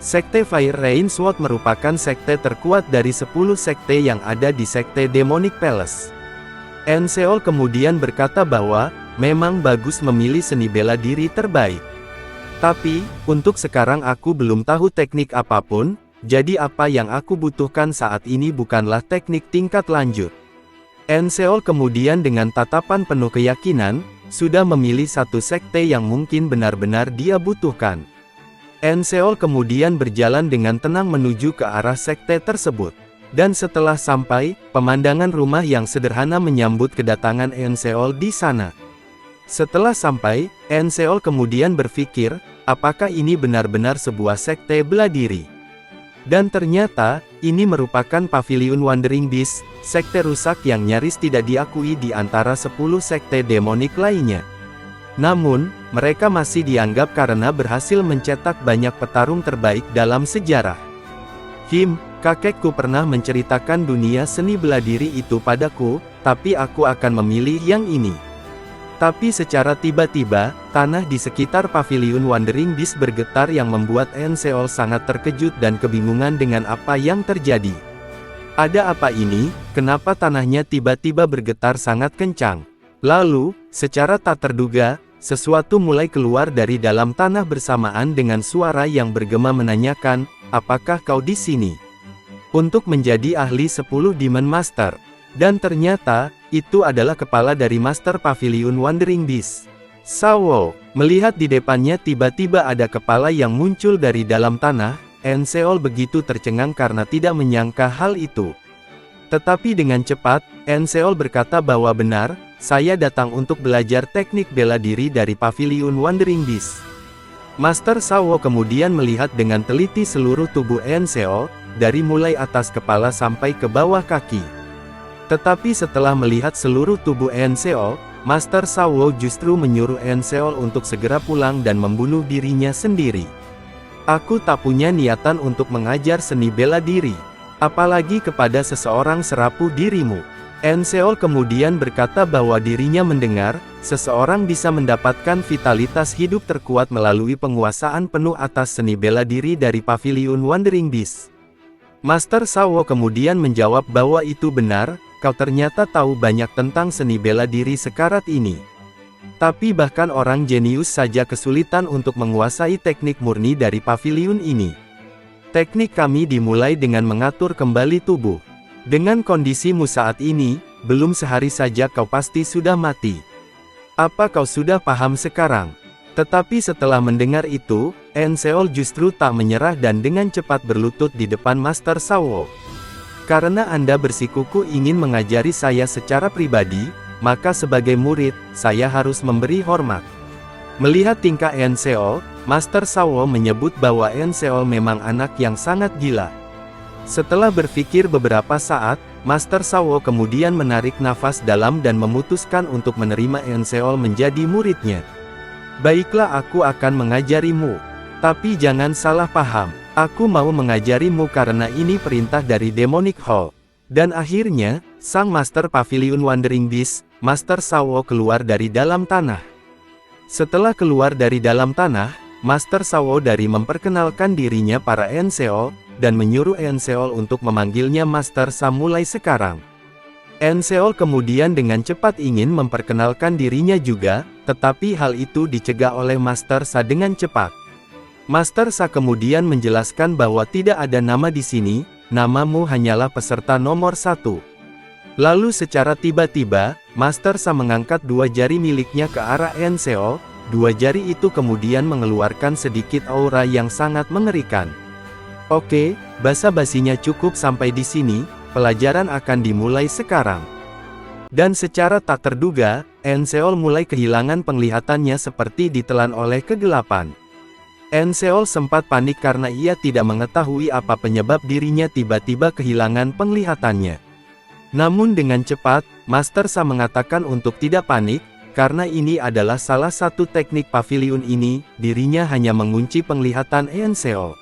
Sekte Fire Rain Sword merupakan sekte terkuat dari 10 sekte yang ada di Sekte Demonic Palace. Enseol kemudian berkata bahwa, memang bagus memilih seni bela diri terbaik. Tapi, untuk sekarang aku belum tahu teknik apapun, jadi apa yang aku butuhkan saat ini bukanlah teknik tingkat lanjut. Enseol kemudian dengan tatapan penuh keyakinan, sudah memilih satu sekte yang mungkin benar-benar dia butuhkan. Enseol kemudian berjalan dengan tenang menuju ke arah sekte tersebut. Dan setelah sampai, pemandangan rumah yang sederhana menyambut kedatangan Enseol di sana. Setelah sampai, Enseol kemudian berpikir, apakah ini benar-benar sebuah sekte bela diri? Dan ternyata, ini merupakan Pavilion Wandering Beast, sekte rusak yang nyaris tidak diakui di antara 10 sekte demonik lainnya. Namun, mereka masih dianggap karena berhasil mencetak banyak petarung terbaik dalam sejarah. Kakekku pernah menceritakan dunia seni bela diri itu padaku, tapi aku akan memilih yang ini. Tapi secara tiba-tiba, tanah di sekitar Pavilion Wandering Beast bergetar yang membuat Enseol sangat terkejut dan kebingungan dengan apa yang terjadi. Ada apa ini? Kenapa tanahnya tiba-tiba bergetar sangat kencang? Lalu, secara tak terduga, sesuatu mulai keluar dari dalam tanah bersamaan dengan suara yang bergema menanyakan, apakah kau di sini? Untuk menjadi ahli 10 Demon Master. Dan ternyata, Itu adalah kepala dari Master Pavilion Wandering Beast. Sawo melihat di depannya tiba-tiba ada kepala yang muncul dari dalam tanah. Enseol begitu tercengang karena tidak menyangka hal itu. Tetapi dengan cepat, Enseol berkata bahwa benar, saya datang untuk belajar teknik bela diri dari Pavilion Wandering Beast. Master Sawo kemudian melihat dengan teliti seluruh tubuh Enseol, dari mulai atas kepala sampai ke bawah kaki. Tetapi setelah melihat seluruh tubuh Enseol, Master Sawo justru menyuruh Enseol untuk segera pulang dan membunuh dirinya sendiri. Aku tak punya niatan untuk mengajar seni bela diri, apalagi kepada seseorang serapuh dirimu. Enseol kemudian berkata bahwa dirinya mendengar, seseorang bisa mendapatkan vitalitas hidup terkuat melalui penguasaan penuh atas seni bela diri dari Pavilion Wandering Beast. Master Sawo kemudian menjawab bahwa itu benar, kau ternyata tahu banyak tentang seni bela diri sekarat ini. Tapi bahkan orang jenius saja kesulitan untuk menguasai teknik murni dari pavilion ini. Teknik kami dimulai dengan mengatur kembali tubuh. Dengan kondisimu saat ini, belum sehari saja kau pasti sudah mati. Apa kau sudah paham sekarang? Tetapi setelah mendengar itu, Enseol justru tak menyerah dan dengan cepat berlutut di depan Master Sawo. Karena Anda bersikukuh ingin mengajari saya secara pribadi, maka sebagai murid, saya harus memberi hormat. Melihat tingkah Enseol, Master Sawo menyebut bahwa Enseol memang anak yang sangat gila. Setelah berpikir beberapa saat, Master Sawo kemudian menarik nafas dalam dan memutuskan untuk menerima Enseol menjadi muridnya. Baiklah, aku akan mengajarimu. Tapi jangan salah paham, aku mau mengajarimu karena ini perintah dari Demonic Hall. Dan akhirnya, sang Master Pavilion Wandering Beast, Master Sawo keluar dari dalam tanah. Setelah keluar dari dalam tanah, Master Sawo dari memperkenalkan dirinya para Enseol, dan menyuruh Enseol untuk memanggilnya Master Sa mulai sekarang. Enseol kemudian dengan cepat ingin memperkenalkan dirinya juga, tetapi hal itu dicegah oleh Master Sa dengan cepat. Master Sa kemudian menjelaskan bahwa tidak ada nama di sini, namamu hanyalah peserta nomor 1. Lalu secara tiba-tiba, Master Sa mengangkat dua jari miliknya ke arah Enseol, dua jari itu kemudian mengeluarkan sedikit aura yang sangat mengerikan. Oke, basa-basinya cukup sampai di sini, pelajaran akan dimulai sekarang. Dan secara tak terduga, Enseol mulai kehilangan penglihatannya seperti ditelan oleh kegelapan. Enseol sempat panik karena ia tidak mengetahui apa penyebab dirinya tiba-tiba kehilangan penglihatannya. Namun dengan cepat, Master Sa mengatakan untuk tidak panik, karena ini adalah salah satu teknik pavilion ini, dirinya hanya mengunci penglihatan Enseol.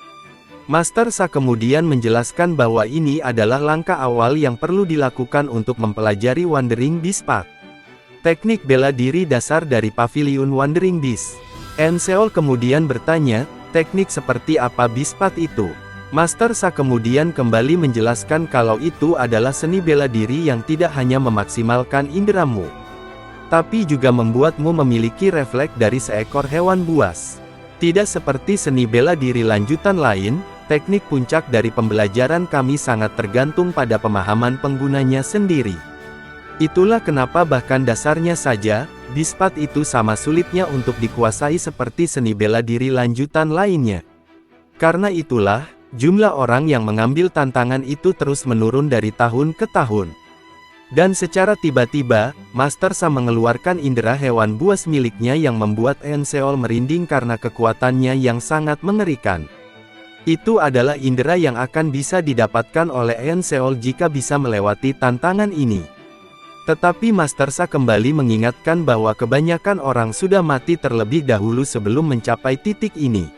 Master Sa kemudian menjelaskan bahwa ini adalah langkah awal yang perlu dilakukan untuk mempelajari Wandering Beast Path. Teknik bela diri dasar dari Pavilion Wandering Beast. Enseol kemudian bertanya, teknik seperti apa Beast Path itu? Master Sa kemudian kembali menjelaskan kalau itu adalah seni bela diri yang tidak hanya memaksimalkan inderamu, tapi juga membuatmu memiliki refleks dari seekor hewan buas. Tidak seperti seni bela diri lanjutan lain, teknik puncak dari pembelajaran kami sangat tergantung pada pemahaman penggunanya sendiri. Itulah kenapa bahkan dasarnya saja, Beast Path itu sama sulitnya untuk dikuasai seperti seni bela diri lanjutan lainnya. Karena itulah, jumlah orang yang mengambil tantangan itu terus menurun dari tahun ke tahun. Dan secara tiba-tiba, Master Sa mengeluarkan indera hewan buas miliknya yang membuat Enseol merinding karena kekuatannya yang sangat mengerikan. Itu adalah indera yang akan bisa didapatkan oleh Enseol jika bisa melewati tantangan ini. Tetapi Master Sa kembali mengingatkan bahwa kebanyakan orang sudah mati terlebih dahulu sebelum mencapai titik ini.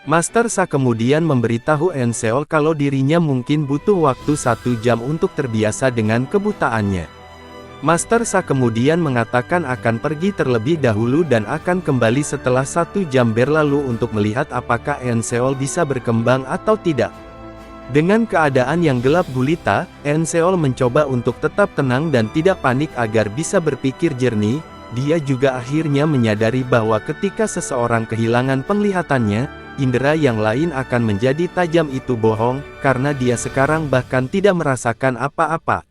Master Sa kemudian memberitahu Enseol kalau dirinya mungkin butuh waktu 1 jam untuk terbiasa dengan kebutaannya. Master Sa kemudian mengatakan akan pergi terlebih dahulu dan akan kembali setelah 1 jam berlalu untuk melihat apakah Enseol bisa berkembang atau tidak. Dengan keadaan yang gelap gulita, Enseol mencoba untuk tetap tenang dan tidak panik agar bisa berpikir jernih. Dia juga akhirnya menyadari bahwa ketika seseorang kehilangan penglihatannya, indera yang lain akan menjadi tajam. Itu bohong, karena dia sekarang bahkan tidak merasakan apa-apa.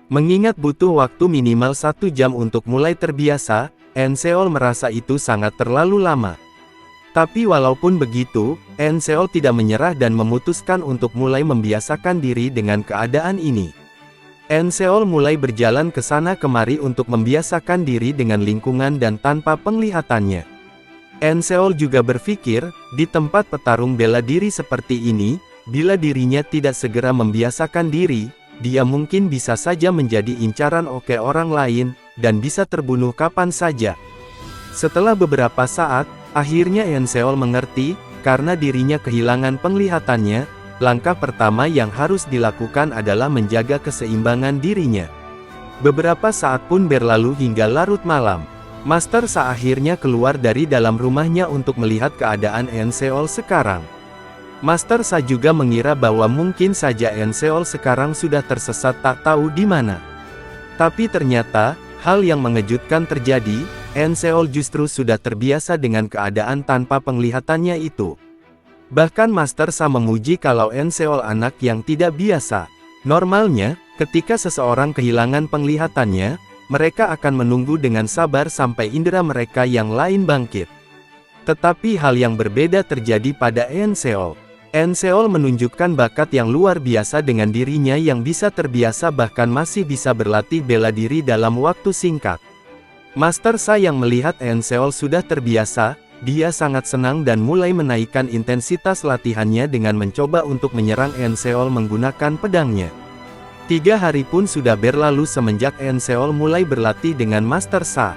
Mengingat butuh waktu minimal 1 jam untuk mulai terbiasa, Enseol merasa itu sangat terlalu lama. Tapi walaupun begitu, Enseol tidak menyerah dan memutuskan untuk mulai membiasakan diri dengan keadaan ini. Enseol mulai berjalan ke sana kemari untuk membiasakan diri dengan lingkungan dan tanpa penglihatannya. Enseol juga berpikir, di tempat petarung bela diri seperti ini, bila dirinya tidak segera membiasakan diri, dia mungkin bisa saja menjadi incaran orang lain, dan bisa terbunuh kapan saja. Setelah beberapa saat, akhirnya Enseol mengerti, karena dirinya kehilangan penglihatannya, langkah pertama yang harus dilakukan adalah menjaga keseimbangan dirinya. Beberapa saat pun berlalu hingga larut malam. Master Sa akhirnya keluar dari dalam rumahnya untuk melihat keadaan Enseol sekarang. Master Sa juga mengira bahwa mungkin saja Enseol sekarang sudah tersesat tak tahu di mana. Tapi ternyata, hal yang mengejutkan terjadi, Enseol justru sudah terbiasa dengan keadaan tanpa penglihatannya itu. Bahkan Master Sa memuji kalau Enseol anak yang tidak biasa. Normalnya, ketika seseorang kehilangan penglihatannya, mereka akan menunggu dengan sabar sampai indera mereka yang lain bangkit. Tetapi hal yang berbeda terjadi pada Enseol. Enseol menunjukkan bakat yang luar biasa dengan dirinya yang bisa terbiasa bahkan masih bisa berlatih bela diri dalam waktu singkat. Master Sa yang melihat Enseol sudah terbiasa, dia sangat senang dan mulai menaikkan intensitas latihannya dengan mencoba untuk menyerang Enseol menggunakan pedangnya. 3 hari pun sudah berlalu semenjak Enseol mulai berlatih dengan Master Sa.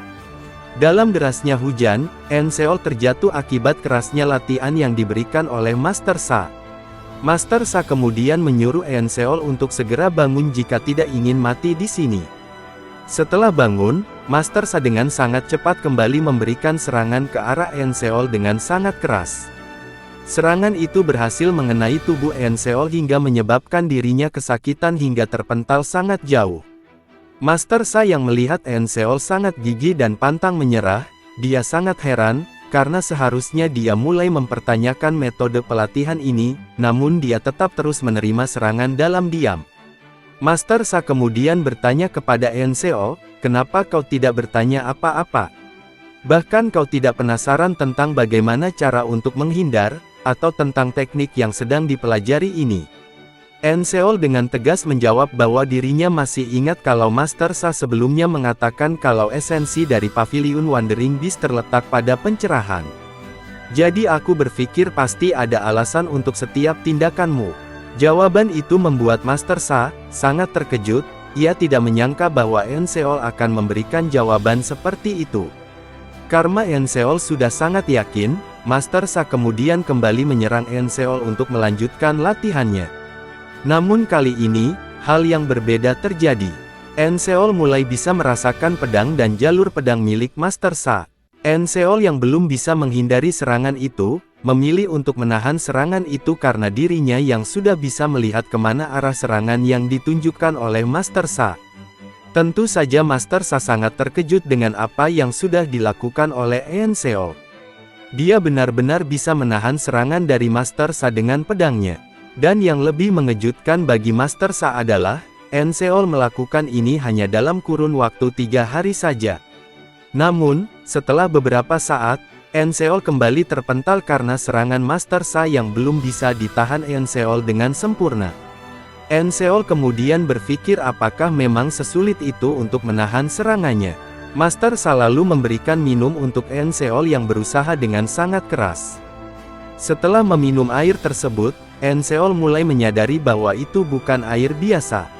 Dalam derasnya hujan, Enseol terjatuh akibat kerasnya latihan yang diberikan oleh Master Sa. Master Sa kemudian menyuruh Enseol untuk segera bangun jika tidak ingin mati di sini. Setelah bangun, Master Sa dengan sangat cepat kembali memberikan serangan ke arah Enseol dengan sangat keras. Serangan itu berhasil mengenai tubuh Enseol hingga menyebabkan dirinya kesakitan hingga terpental sangat jauh. Master Sa yang melihat Enseol sangat gigih dan pantang menyerah, dia sangat heran, karena seharusnya dia mulai mempertanyakan metode pelatihan ini, namun dia tetap terus menerima serangan dalam diam. Master Sa kemudian bertanya kepada Enseol, "Kenapa kau tidak bertanya apa-apa? Bahkan kau tidak penasaran tentang bagaimana cara untuk menghindar, atau tentang teknik yang sedang dipelajari ini?" Enseol dengan tegas menjawab bahwa dirinya masih ingat kalau Master Sa sebelumnya mengatakan kalau esensi dari Pavilion Wandering Beast terletak pada pencerahan. "Jadi aku berpikir pasti ada alasan untuk setiap tindakanmu." Jawaban itu membuat Master Sa sangat terkejut, ia tidak menyangka bahwa Enseol akan memberikan jawaban seperti itu. Karena Enseol sudah sangat yakin, Master Sa kemudian kembali menyerang Enseol untuk melanjutkan latihannya. Namun kali ini, hal yang berbeda terjadi. Enseol mulai bisa merasakan pedang dan jalur pedang milik Master Sa. Enseol yang belum bisa menghindari serangan itu, memilih untuk menahan serangan itu karena dirinya yang sudah bisa melihat kemana arah serangan yang ditunjukkan oleh Master Sa. Tentu saja Master Sa sangat terkejut dengan apa yang sudah dilakukan oleh Enseol. Dia benar-benar bisa menahan serangan dari Master Sa dengan pedangnya. Dan yang lebih mengejutkan bagi Master Sa adalah, Enseol melakukan ini hanya dalam kurun waktu 3 hari saja. Namun, setelah beberapa saat, Enseol kembali terpental karena serangan Master Sa yang belum bisa ditahan Enseol dengan sempurna. Enseol kemudian berpikir apakah memang sesulit itu untuk menahan serangannya. Master Sa lalu memberikan minum untuk Enseol yang berusaha dengan sangat keras. Setelah meminum air tersebut, Enseol mulai menyadari bahwa itu bukan air biasa.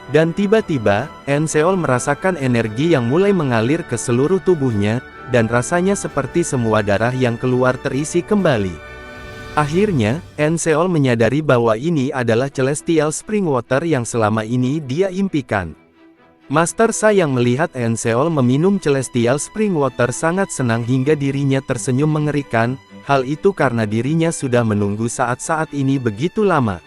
Dan tiba-tiba, Enseol merasakan energi yang mulai mengalir ke seluruh tubuhnya, dan rasanya seperti semua darah yang keluar terisi kembali. Akhirnya, Enseol menyadari bahwa ini adalah Celestial Spring Water yang selama ini dia impikan. Master Sa yang melihat Enseol meminum Celestial Spring Water sangat senang hingga dirinya tersenyum mengerikan, hal itu karena dirinya sudah menunggu saat-saat ini begitu lama.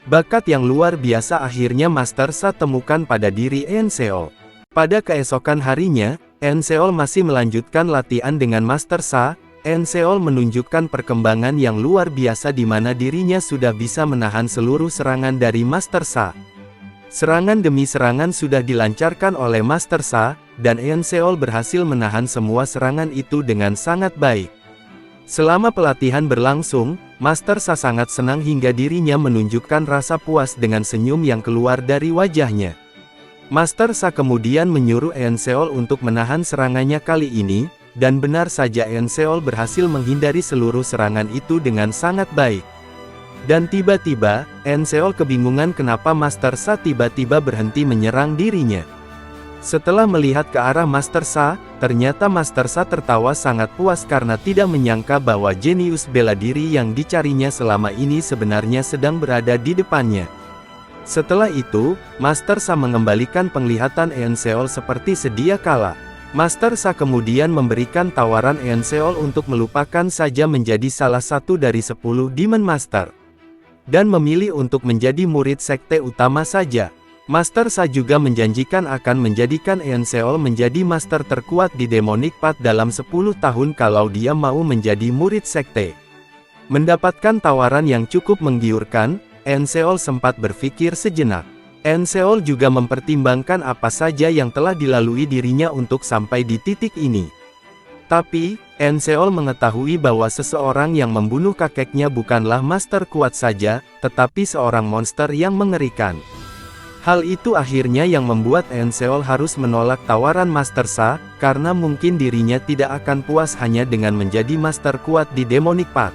Bakat yang luar biasa akhirnya Master Sa temukan pada diri Enseol. Pada keesokan harinya, Enseol masih melanjutkan latihan dengan Master Sa. Enseol menunjukkan perkembangan yang luar biasa di mana dirinya sudah bisa menahan seluruh serangan dari Master Sa. Serangan demi serangan sudah dilancarkan oleh Master Sa, dan Eunseol berhasil menahan semua serangan itu dengan sangat baik. Selama pelatihan berlangsung, Master Sa sangat senang hingga dirinya menunjukkan rasa puas dengan senyum yang keluar dari wajahnya. Master Sa kemudian menyuruh Eunseol untuk menahan serangannya kali ini, dan benar saja Eunseol berhasil menghindari seluruh serangan itu dengan sangat baik. Dan tiba-tiba, Eunseol kebingungan kenapa Master Sa tiba-tiba berhenti menyerang dirinya. Setelah melihat ke arah Master Sa, ternyata Master Sa tertawa sangat puas karena tidak menyangka bahwa jenius bela diri yang dicarinya selama ini sebenarnya sedang berada di depannya. Setelah itu, Master Sa mengembalikan penglihatan Eunseol seperti sedia kala. Master Sa kemudian memberikan tawaran Eunseol untuk melupakan saja menjadi salah satu dari 10 Demon Master, dan memilih untuk menjadi murid sekte utama saja. Master Sa juga menjanjikan akan menjadikan Eunseol menjadi master terkuat di Demonic Path dalam 10 tahun kalau dia mau menjadi murid sekte. Mendapatkan tawaran yang cukup menggiurkan, Eunseol sempat berpikir sejenak. Eunseol juga mempertimbangkan apa saja yang telah dilalui dirinya untuk sampai di titik ini. Tapi, Eunseol mengetahui bahwa seseorang yang membunuh kakeknya bukanlah master kuat saja, tetapi seorang monster yang mengerikan. Hal itu akhirnya yang membuat Eunseol harus menolak tawaran Master Sa, karena mungkin dirinya tidak akan puas hanya dengan menjadi master kuat di Demonic Path.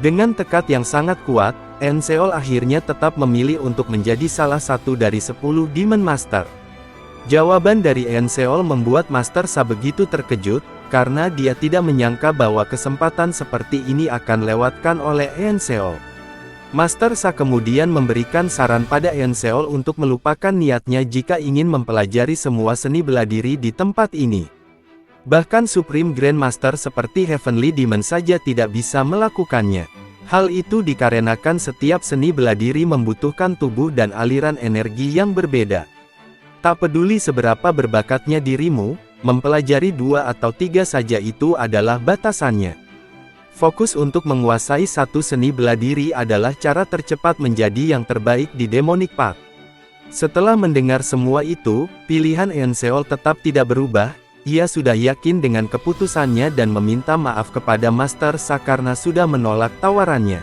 Dengan tekad yang sangat kuat, Eunseol akhirnya tetap memilih untuk menjadi salah satu dari 10 Demon Master. Jawaban dari Eunseol membuat Master Sa begitu terkejut, karena dia tidak menyangka bahwa kesempatan seperti ini akan lewatkan oleh Eunseol. Master Sa kemudian memberikan saran pada Eunseol untuk melupakan niatnya jika ingin mempelajari semua seni bela diri di tempat ini. Bahkan Supreme Grandmaster seperti Heavenly Demon saja tidak bisa melakukannya. Hal itu dikarenakan setiap seni bela diri membutuhkan tubuh dan aliran energi yang berbeda. Tak peduli seberapa berbakatnya dirimu, mempelajari 2 atau 3 saja itu adalah batasannya. Fokus untuk menguasai satu seni bela diri adalah cara tercepat menjadi yang terbaik di Demonic Path. Setelah mendengar semua itu, pilihan Eunseol tetap tidak berubah. Ia sudah yakin dengan keputusannya dan meminta maaf kepada Master Sa karena sudah menolak tawarannya.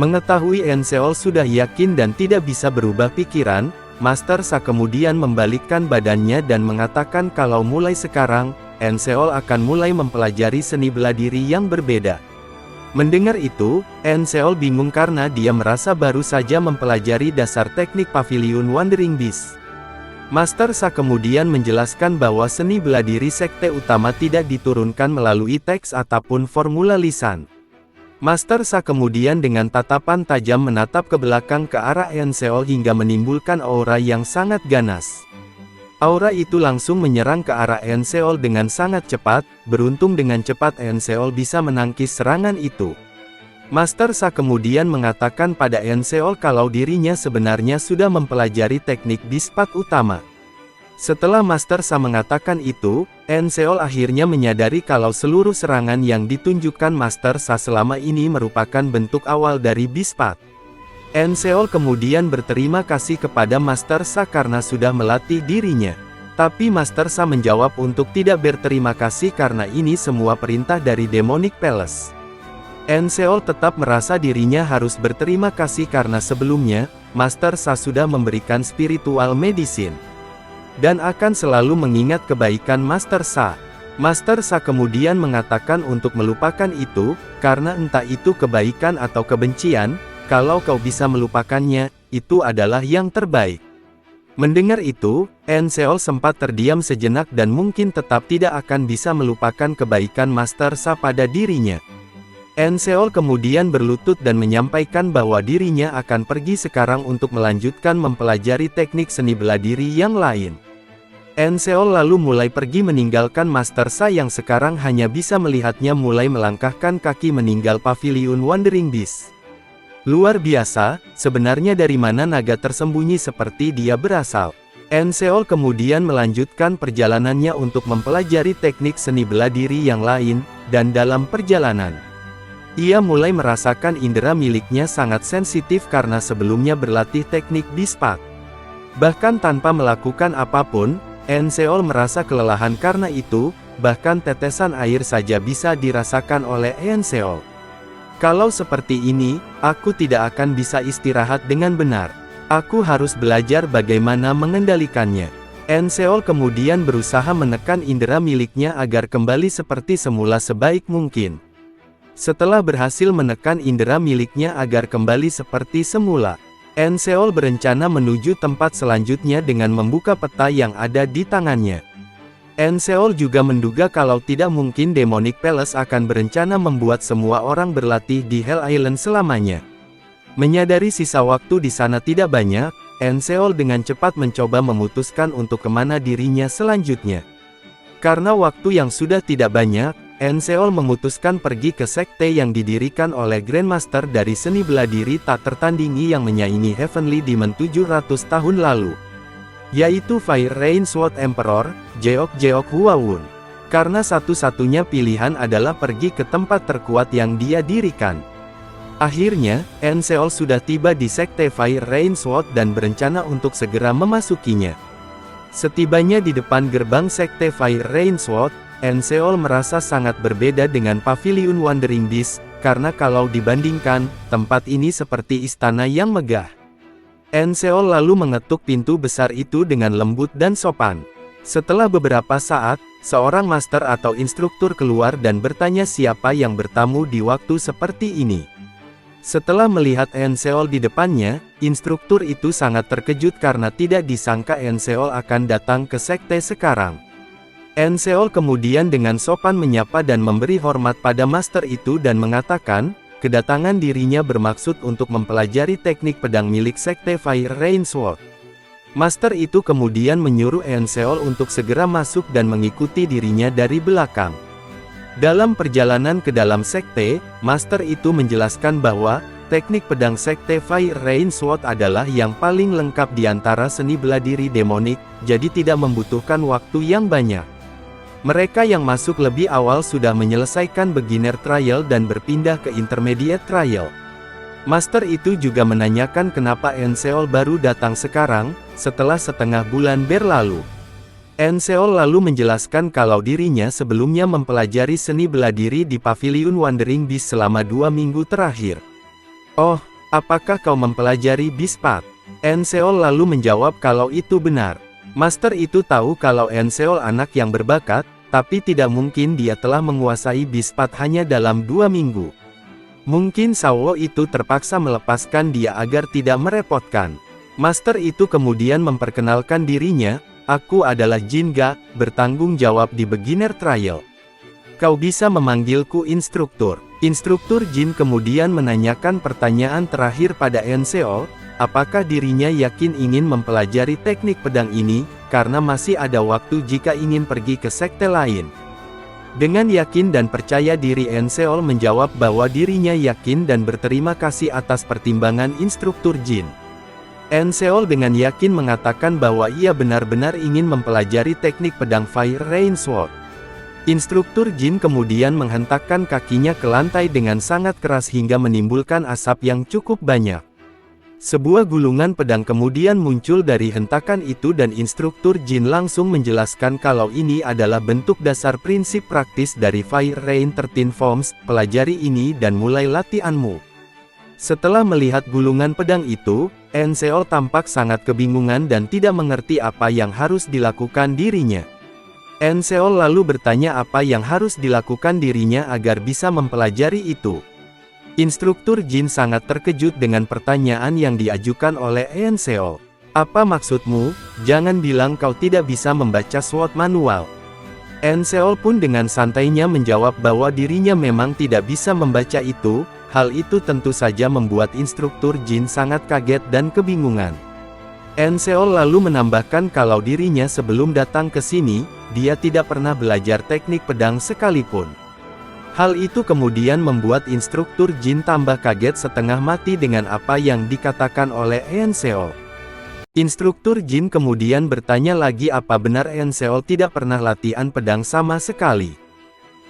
Mengetahui Eunseol sudah yakin dan tidak bisa berubah pikiran, Master Sa kemudian membalikkan badannya dan mengatakan kalau mulai sekarang, Eunseol akan mulai mempelajari seni bela diri yang berbeda. Mendengar itu, Eunseol bingung karena dia merasa baru saja mempelajari dasar teknik Pavilion Wandering Beast. Master Sa kemudian menjelaskan bahwa seni bela diri sekte utama tidak diturunkan melalui teks ataupun formula lisan. Master Sa kemudian dengan tatapan tajam menatap ke belakang ke arah Eunseol hingga menimbulkan aura yang sangat ganas. Aura itu langsung menyerang ke arah Eunseol dengan sangat cepat, beruntung dengan cepat Eunseol bisa menangkis serangan itu. Master Sa kemudian mengatakan pada Eunseol kalau dirinya sebenarnya sudah mempelajari teknik Beast Path utama. Setelah Master Sa mengatakan itu, Eunseol akhirnya menyadari kalau seluruh serangan yang ditunjukkan Master Sa selama ini merupakan bentuk awal dari Beast Path. Eunseol kemudian berterima kasih kepada Master Sa karena sudah melatih dirinya. Tapi Master Sa menjawab untuk tidak berterima kasih karena ini semua perintah dari Demonic Palace. Eunseol tetap merasa dirinya harus berterima kasih karena sebelumnya, Master Sa sudah memberikan spiritual medicine. Dan akan selalu mengingat kebaikan Master Sa. Master Sa kemudian mengatakan untuk melupakan itu, karena entah itu kebaikan atau kebencian, kalau kau bisa melupakannya, itu adalah yang terbaik. Mendengar itu, Eunseol sempat terdiam sejenak dan mungkin tetap tidak akan bisa melupakan kebaikan Master Sa pada dirinya. Eunseol kemudian berlutut dan menyampaikan bahwa dirinya akan pergi sekarang untuk melanjutkan mempelajari teknik seni bela diri yang lain. Eunseol lalu mulai pergi meninggalkan Master Sa yang sekarang hanya bisa melihatnya mulai melangkahkan kaki meninggal Pavilion Wandering Beast. Luar biasa, sebenarnya dari mana naga tersembunyi seperti dia berasal? Eunseol kemudian melanjutkan perjalanannya untuk mempelajari teknik seni bela diri yang lain, dan dalam perjalanan, ia mulai merasakan indera miliknya sangat sensitif karena sebelumnya berlatih teknik Beast Path. Bahkan tanpa melakukan apapun, Enseol merasa kelelahan karena itu, bahkan tetesan air saja bisa dirasakan oleh Enseol. Kalau seperti ini, aku tidak akan bisa istirahat dengan benar. Aku harus belajar bagaimana mengendalikannya. Enseol kemudian berusaha menekan indera miliknya agar kembali seperti semula sebaik mungkin. Setelah berhasil menekan indera miliknya agar kembali seperti semula, Enseol berencana menuju tempat selanjutnya dengan membuka peta yang ada di tangannya. Enseol juga menduga kalau tidak mungkin Demonic Palace akan berencana membuat semua orang berlatih di Hell Island selamanya. Menyadari sisa waktu di sana tidak banyak, Enseol dengan cepat mencoba memutuskan untuk kemana dirinya selanjutnya. Karena waktu yang sudah tidak banyak, Enseol memutuskan pergi ke sekte yang didirikan oleh Grandmaster dari seni bela diri tak tertandingi yang menyaingi Heavenly Demon 700 tahun lalu, yaitu Fire Rain Sword Emperor, Jeok Hwawon. Karena satu-satunya pilihan adalah pergi ke tempat terkuat yang dia dirikan. Akhirnya, Enseol sudah tiba di sekte Fire Rain Sword dan berencana untuk segera memasukinya. Setibanya di depan gerbang sekte Fire Rain Sword, Enseol merasa sangat berbeda dengan Pavilion Wandering Beast, karena kalau dibandingkan, tempat ini seperti istana yang megah. Enseol lalu mengetuk pintu besar itu dengan lembut dan sopan. Setelah beberapa saat, seorang master atau instruktur keluar dan bertanya siapa yang bertamu di waktu seperti ini. Setelah melihat Enseol di depannya, instruktur itu sangat terkejut karena tidak disangka Enseol akan datang ke sekte sekarang. Enseol kemudian dengan sopan menyapa dan memberi hormat pada master itu dan mengatakan, kedatangan dirinya bermaksud untuk mempelajari teknik pedang milik sekte Fire Rain Sword. Master itu kemudian menyuruh Enseol untuk segera masuk dan mengikuti dirinya dari belakang. Dalam perjalanan ke dalam sekte, master itu menjelaskan bahwa, teknik pedang sekte Fire Rain Sword adalah yang paling lengkap di antara seni bela diri demonik, jadi tidak membutuhkan waktu yang banyak. Mereka yang masuk lebih awal sudah menyelesaikan beginner trial dan berpindah ke intermediate trial. Master itu juga menanyakan kenapa Enseol baru datang sekarang, setelah setengah bulan berlalu. Enseol lalu menjelaskan kalau dirinya sebelumnya mempelajari seni bela diri di Pavilion Wandering Beast selama 2 minggu terakhir. Oh, apakah kau mempelajari Beast Path? Enseol lalu menjawab kalau itu benar. Master itu tahu kalau Enseol anak yang berbakat, tapi tidak mungkin dia telah menguasai Beast Path hanya dalam 2 minggu. Mungkin Sawo itu terpaksa melepaskan dia agar tidak merepotkan. Master itu kemudian memperkenalkan dirinya, aku adalah Jinga, bertanggung jawab di beginner trial. Kau bisa memanggilku instruktur. Instruktur Jin kemudian menanyakan pertanyaan terakhir pada Enseol, apakah dirinya yakin ingin mempelajari teknik pedang ini, karena masih ada waktu jika ingin pergi ke sekte lain. Dengan yakin dan percaya diri Enseol menjawab bahwa dirinya yakin dan berterima kasih atas pertimbangan instruktur Jin. Enseol dengan yakin mengatakan bahwa ia benar-benar ingin mempelajari teknik pedang Fire Rain Sword. Instruktur Jin kemudian menghentakkan kakinya ke lantai dengan sangat keras hingga menimbulkan asap yang cukup banyak. Sebuah gulungan pedang kemudian muncul dari hentakan itu dan instruktur Jin langsung menjelaskan kalau ini adalah bentuk dasar prinsip praktis dari Fire Rain 13 Forms, pelajari ini dan mulai latihanmu. Setelah melihat gulungan pedang itu, Enseol tampak sangat kebingungan dan tidak mengerti apa yang harus dilakukan dirinya. Enseol lalu bertanya apa yang harus dilakukan dirinya agar bisa mempelajari itu. Instruktur Jin sangat terkejut dengan pertanyaan yang diajukan oleh Enseol. Apa maksudmu? Jangan bilang kau tidak bisa membaca sword manual. Enseol pun dengan santainya menjawab bahwa dirinya memang tidak bisa membaca itu. Hal itu tentu saja membuat instruktur Jin sangat kaget dan kebingungan. Enseol lalu menambahkan kalau dirinya sebelum datang ke sini, dia tidak pernah belajar teknik pedang sekalipun. Hal itu kemudian membuat instruktur Jin tambah kaget setengah mati dengan apa yang dikatakan oleh Enseol. Instruktur Jin kemudian bertanya lagi apa benar Enseol tidak pernah latihan pedang sama sekali.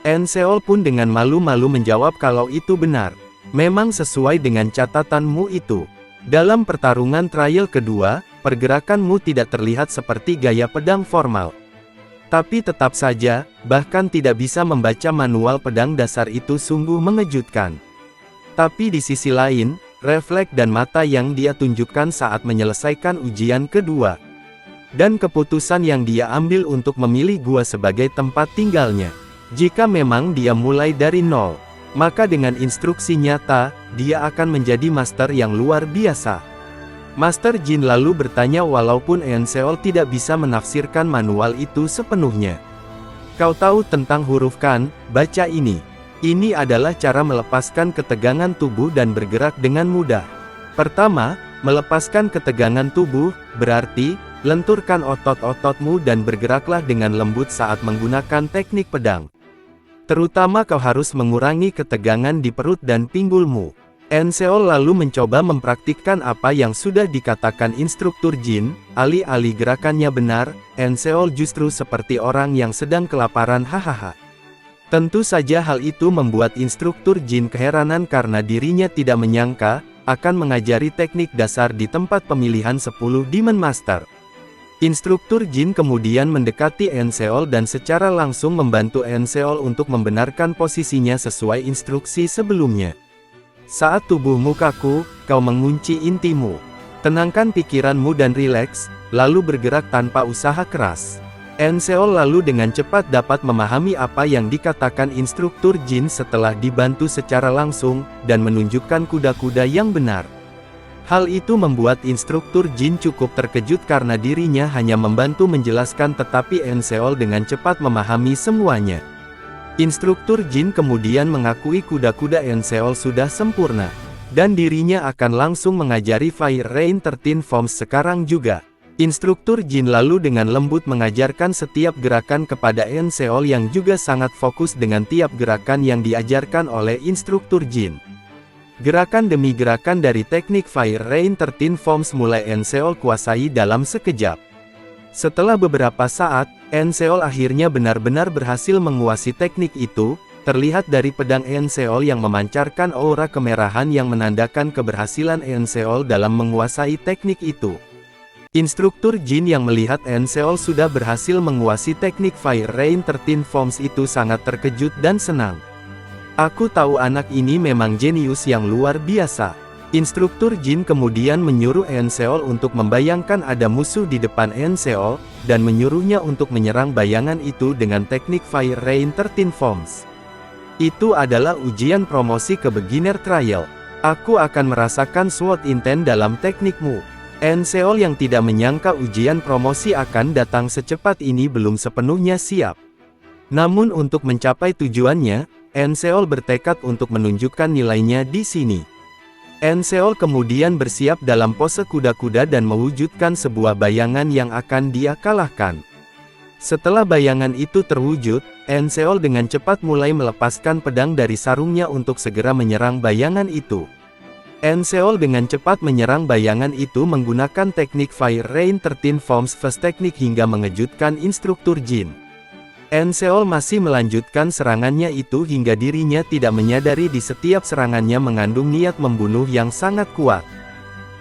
Enseol pun dengan malu-malu menjawab kalau itu benar. Memang sesuai dengan catatanmu itu. Dalam pertarungan trial kedua, pergerakanmu tidak terlihat seperti gaya pedang formal. Tapi tetap saja, bahkan tidak bisa membaca manual pedang dasar itu sungguh mengejutkan. Tapi di sisi lain, refleks dan mata yang dia tunjukkan saat menyelesaikan ujian kedua, dan keputusan yang dia ambil untuk memilih gua sebagai tempat tinggalnya. Jika memang dia mulai dari nol, maka dengan instruksi nyata, dia akan menjadi master yang luar biasa. Master Jin lalu bertanya walaupun Enseol tidak bisa menafsirkan manual itu sepenuhnya. Kau tahu tentang huruf kan? Baca ini. Ini adalah cara melepaskan ketegangan tubuh dan bergerak dengan mudah. Pertama, melepaskan ketegangan tubuh, berarti, lenturkan otot-ototmu dan bergeraklah dengan lembut saat menggunakan teknik pedang. Terutama kau harus mengurangi ketegangan di perut dan pinggulmu. Enseol lalu mencoba mempraktikkan apa yang sudah dikatakan instruktur Jin, alih-alih gerakannya benar, Enseol justru seperti orang yang sedang kelaparan hahaha. Tentu saja hal itu membuat instruktur Jin keheranan karena dirinya tidak menyangka, akan mengajari teknik dasar di tempat pemilihan 10 Demon Master. Instruktur Jin kemudian mendekati Enseol dan secara langsung membantu Enseol untuk membenarkan posisinya sesuai instruksi sebelumnya. Saat tubuhmu kaku, kau mengunci intimu. Tenangkan pikiranmu dan rileks, lalu bergerak tanpa usaha keras. Enseol lalu dengan cepat dapat memahami apa yang dikatakan instruktur Jin setelah dibantu secara langsung, dan menunjukkan kuda-kuda yang benar. Hal itu membuat instruktur Jin cukup terkejut karena dirinya hanya membantu menjelaskan tetapi Enseol dengan cepat memahami semuanya. Instruktur Jin kemudian mengakui kuda-kuda Enseol sudah sempurna, dan dirinya akan langsung mengajari Fire Rain 13 Forms sekarang juga. Instruktur Jin lalu dengan lembut mengajarkan setiap gerakan kepada Enseol yang juga sangat fokus dengan tiap gerakan yang diajarkan oleh instruktur Jin. Gerakan demi gerakan dari teknik Fire Rain 13 Forms mulai Enseol kuasai dalam sekejap. Setelah beberapa saat, Enseol akhirnya benar-benar berhasil menguasai teknik itu, terlihat dari pedang Enseol yang memancarkan aura kemerahan yang menandakan keberhasilan Enseol dalam menguasai teknik itu. Instruktur Jin yang melihat Enseol sudah berhasil menguasai teknik Fire Rain 13 Forms itu sangat terkejut dan senang. Aku tahu anak ini memang jenius yang luar biasa. Instruktur Jin kemudian menyuruh Enseol untuk membayangkan ada musuh di depan Enseol, dan menyuruhnya untuk menyerang bayangan itu dengan teknik Fire Rain 13 Forms. Itu adalah ujian promosi ke beginner trial. Aku akan merasakan sword intent dalam teknikmu. Enseol yang tidak menyangka ujian promosi akan datang secepat ini belum sepenuhnya siap. Namun untuk mencapai tujuannya, Enseol bertekad untuk menunjukkan nilainya di sini. Enseol kemudian bersiap dalam pose kuda-kuda dan mewujudkan sebuah bayangan yang akan dia kalahkan. Setelah bayangan itu terwujud, Enseol dengan cepat mulai melepaskan pedang dari sarungnya untuk segera menyerang bayangan itu. Enseol dengan cepat menyerang bayangan itu menggunakan teknik Fire Rain 13 Forms First Technique hingga mengejutkan instruktur Jin. Enseol masih melanjutkan serangannya itu hingga dirinya tidak menyadari di setiap serangannya mengandung niat membunuh yang sangat kuat.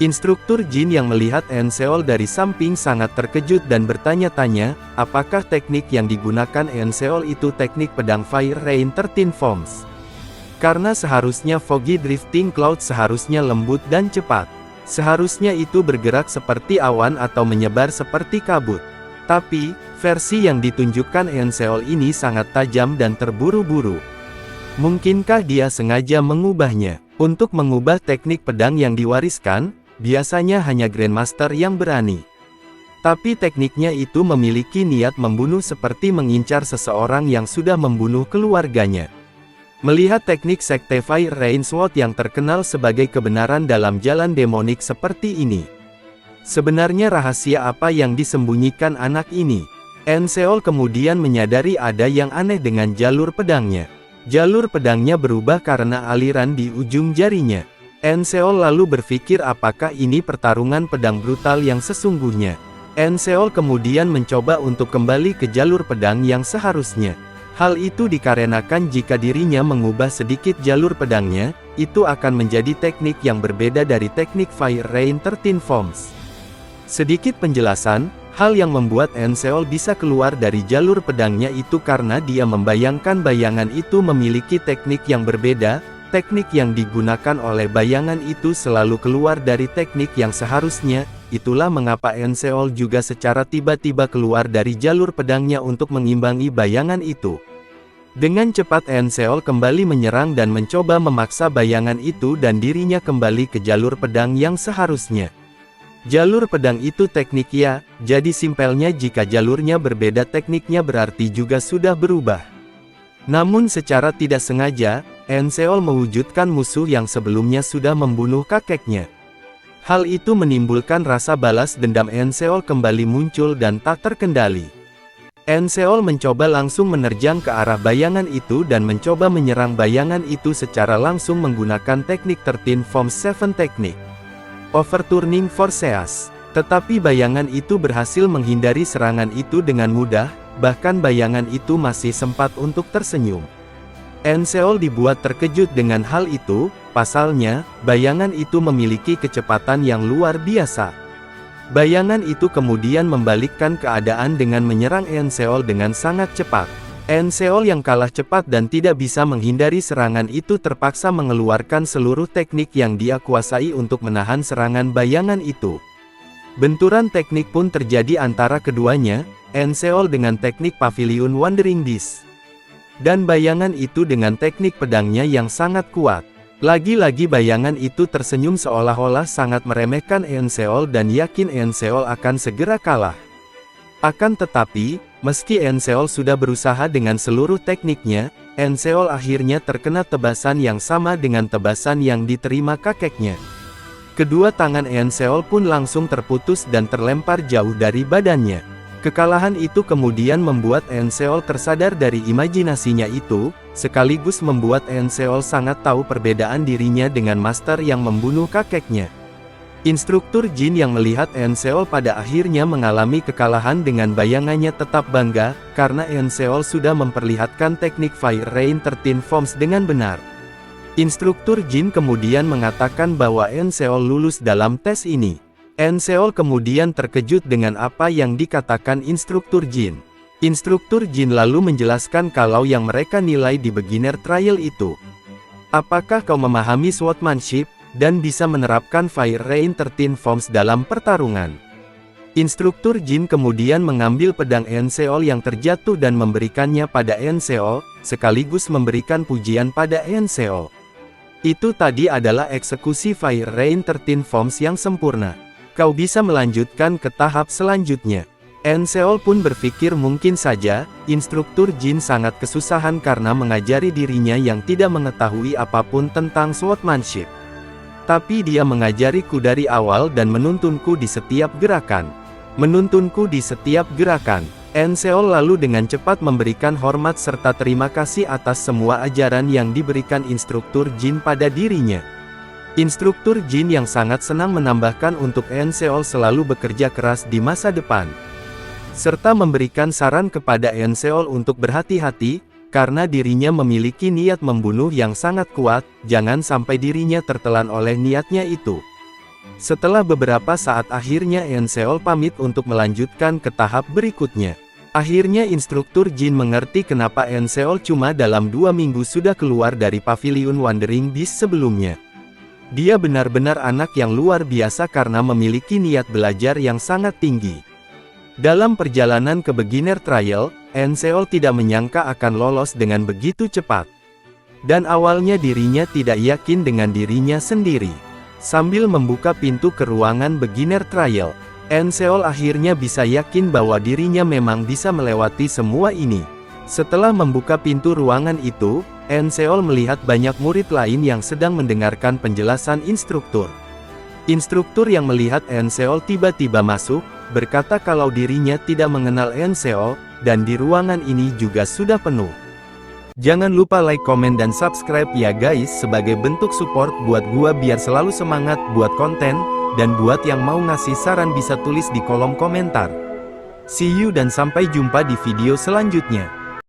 Instruktur Jin yang melihat Enseol dari samping sangat terkejut dan bertanya-tanya, apakah teknik yang digunakan Enseol itu teknik pedang Fire Rain 13 Forms? Karena seharusnya Foggy Drifting Cloud seharusnya lembut dan cepat. Seharusnya itu bergerak seperti awan atau menyebar seperti kabut. Tapi, versi yang ditunjukkan Enseol ini sangat tajam dan terburu-buru. Mungkinkah dia sengaja mengubahnya? Untuk mengubah teknik pedang yang diwariskan, biasanya hanya Grandmaster yang berani. Tapi tekniknya itu memiliki niat membunuh seperti mengincar seseorang yang sudah membunuh keluarganya. Melihat teknik Sekte Fire Rain Sword yang terkenal sebagai kebenaran dalam jalan demonik seperti ini, sebenarnya rahasia apa yang disembunyikan anak ini? Enseol kemudian menyadari ada yang aneh dengan jalur pedangnya. Jalur pedangnya berubah karena aliran di ujung jarinya. Enseol lalu berpikir apakah ini pertarungan pedang brutal yang sesungguhnya. Enseol kemudian mencoba untuk kembali ke jalur pedang yang seharusnya. Hal itu dikarenakan jika dirinya mengubah sedikit jalur pedangnya, itu akan menjadi teknik yang berbeda dari teknik Fire Rain 13 Forms. Sedikit penjelasan, hal yang membuat Enseol bisa keluar dari jalur pedangnya itu karena dia membayangkan bayangan itu memiliki teknik yang berbeda, teknik yang digunakan oleh bayangan itu selalu keluar dari teknik yang seharusnya, itulah mengapa Enseol juga secara tiba-tiba keluar dari jalur pedangnya untuk mengimbangi bayangan itu. Dengan cepat Enseol kembali menyerang dan mencoba memaksa bayangan itu dan dirinya kembali ke jalur pedang yang seharusnya. Jalur pedang itu teknik ya, jadi simpelnya jika jalurnya berbeda tekniknya berarti juga sudah berubah. Namun secara tidak sengaja, Enseol mewujudkan musuh yang sebelumnya sudah membunuh kakeknya. Hal itu menimbulkan rasa balas dendam Enseol kembali muncul dan tak terkendali. Enseol mencoba langsung menerjang ke arah bayangan itu dan mencoba menyerang bayangan itu secara langsung menggunakan teknik 13 Forms 7 teknik Overturning Forceas. Tetapi bayangan itu berhasil menghindari serangan itu dengan mudah, bahkan bayangan itu masih sempat untuk tersenyum. Enseol dibuat terkejut dengan hal itu, pasalnya, bayangan itu memiliki kecepatan yang luar biasa. Bayangan itu kemudian membalikkan keadaan dengan menyerang Enseol dengan sangat cepat. Enseol yang kalah cepat dan tidak bisa menghindari serangan itu terpaksa mengeluarkan seluruh teknik yang dia kuasai untuk menahan serangan bayangan itu. Benturan teknik pun terjadi antara keduanya, Enseol dengan teknik Pavilion Wandering Beast, dan bayangan itu dengan teknik pedangnya yang sangat kuat. Lagi-lagi bayangan itu tersenyum seolah-olah sangat meremehkan Enseol dan yakin Enseol akan segera kalah. Akan tetapi, meski Enseol sudah berusaha dengan seluruh tekniknya, Enseol akhirnya terkena tebasan yang sama dengan tebasan yang diterima kakeknya. Kedua tangan Enseol pun langsung terputus dan terlempar jauh dari badannya. Kekalahan itu kemudian membuat Enseol tersadar dari imajinasinya itu, sekaligus membuat Enseol sangat tahu perbedaan dirinya dengan master yang membunuh kakeknya. Instruktur Jin yang melihat Enseol pada akhirnya mengalami kekalahan dengan bayangannya tetap bangga, karena Enseol sudah memperlihatkan teknik Fire Rain 13 Forms dengan benar. Instruktur Jin kemudian mengatakan bahwa Enseol lulus dalam tes ini. Enseol kemudian terkejut dengan apa yang dikatakan Instruktur Jin. Instruktur Jin lalu menjelaskan kalau yang mereka nilai di beginner trial itu. Apakah kau memahami swordsmanship dan bisa menerapkan Fire Rain 13 Forms dalam pertarungan? Instruktur Jin kemudian mengambil pedang Enseol yang terjatuh dan memberikannya pada Enseol, sekaligus memberikan pujian pada Enseol. Itu tadi adalah eksekusi Fire Rain 13 Forms yang sempurna. Kau bisa melanjutkan ke tahap selanjutnya. Enseol pun berpikir mungkin saja, Instruktur Jin sangat kesusahan karena mengajari dirinya yang tidak mengetahui apapun tentang swordsmanship. Tapi dia mengajariku dari awal dan menuntunku di setiap gerakan. Menuntunku di setiap gerakan. Enseol lalu dengan cepat memberikan hormat serta terima kasih atas semua ajaran yang diberikan Instruktur Jin pada dirinya. Instruktur Jin yang sangat senang menambahkan untuk Enseol selalu bekerja keras di masa depan, serta memberikan saran kepada Enseol untuk berhati-hati, karena dirinya memiliki niat membunuh yang sangat kuat, jangan sampai dirinya tertelan oleh niatnya itu. Setelah beberapa saat akhirnya Enseol pamit untuk melanjutkan ke tahap berikutnya. Akhirnya Instruktur Jin mengerti kenapa Enseol cuma dalam 2 minggu sudah keluar dari Pavilion Wandering Beast sebelumnya. Dia benar-benar anak yang luar biasa karena memiliki niat belajar yang sangat tinggi. Dalam perjalanan ke beginner trial, Enseol tidak menyangka akan lolos dengan begitu cepat. Dan awalnya dirinya tidak yakin dengan dirinya sendiri. Sambil membuka pintu ke ruangan beginner trial, Enseol akhirnya bisa yakin bahwa dirinya memang bisa melewati semua ini. Setelah membuka pintu ruangan itu, Enseol melihat banyak murid lain yang sedang mendengarkan penjelasan instruktur. Instruktur yang melihat Enseol tiba-tiba masuk, berkata kalau dirinya tidak mengenal Enseol, dan di ruangan ini juga sudah penuh. Jangan lupa like, komen, dan subscribe ya guys sebagai bentuk support buat gua biar selalu semangat buat konten, dan buat yang mau ngasih saran bisa tulis di kolom komentar. See you dan sampai jumpa di video selanjutnya.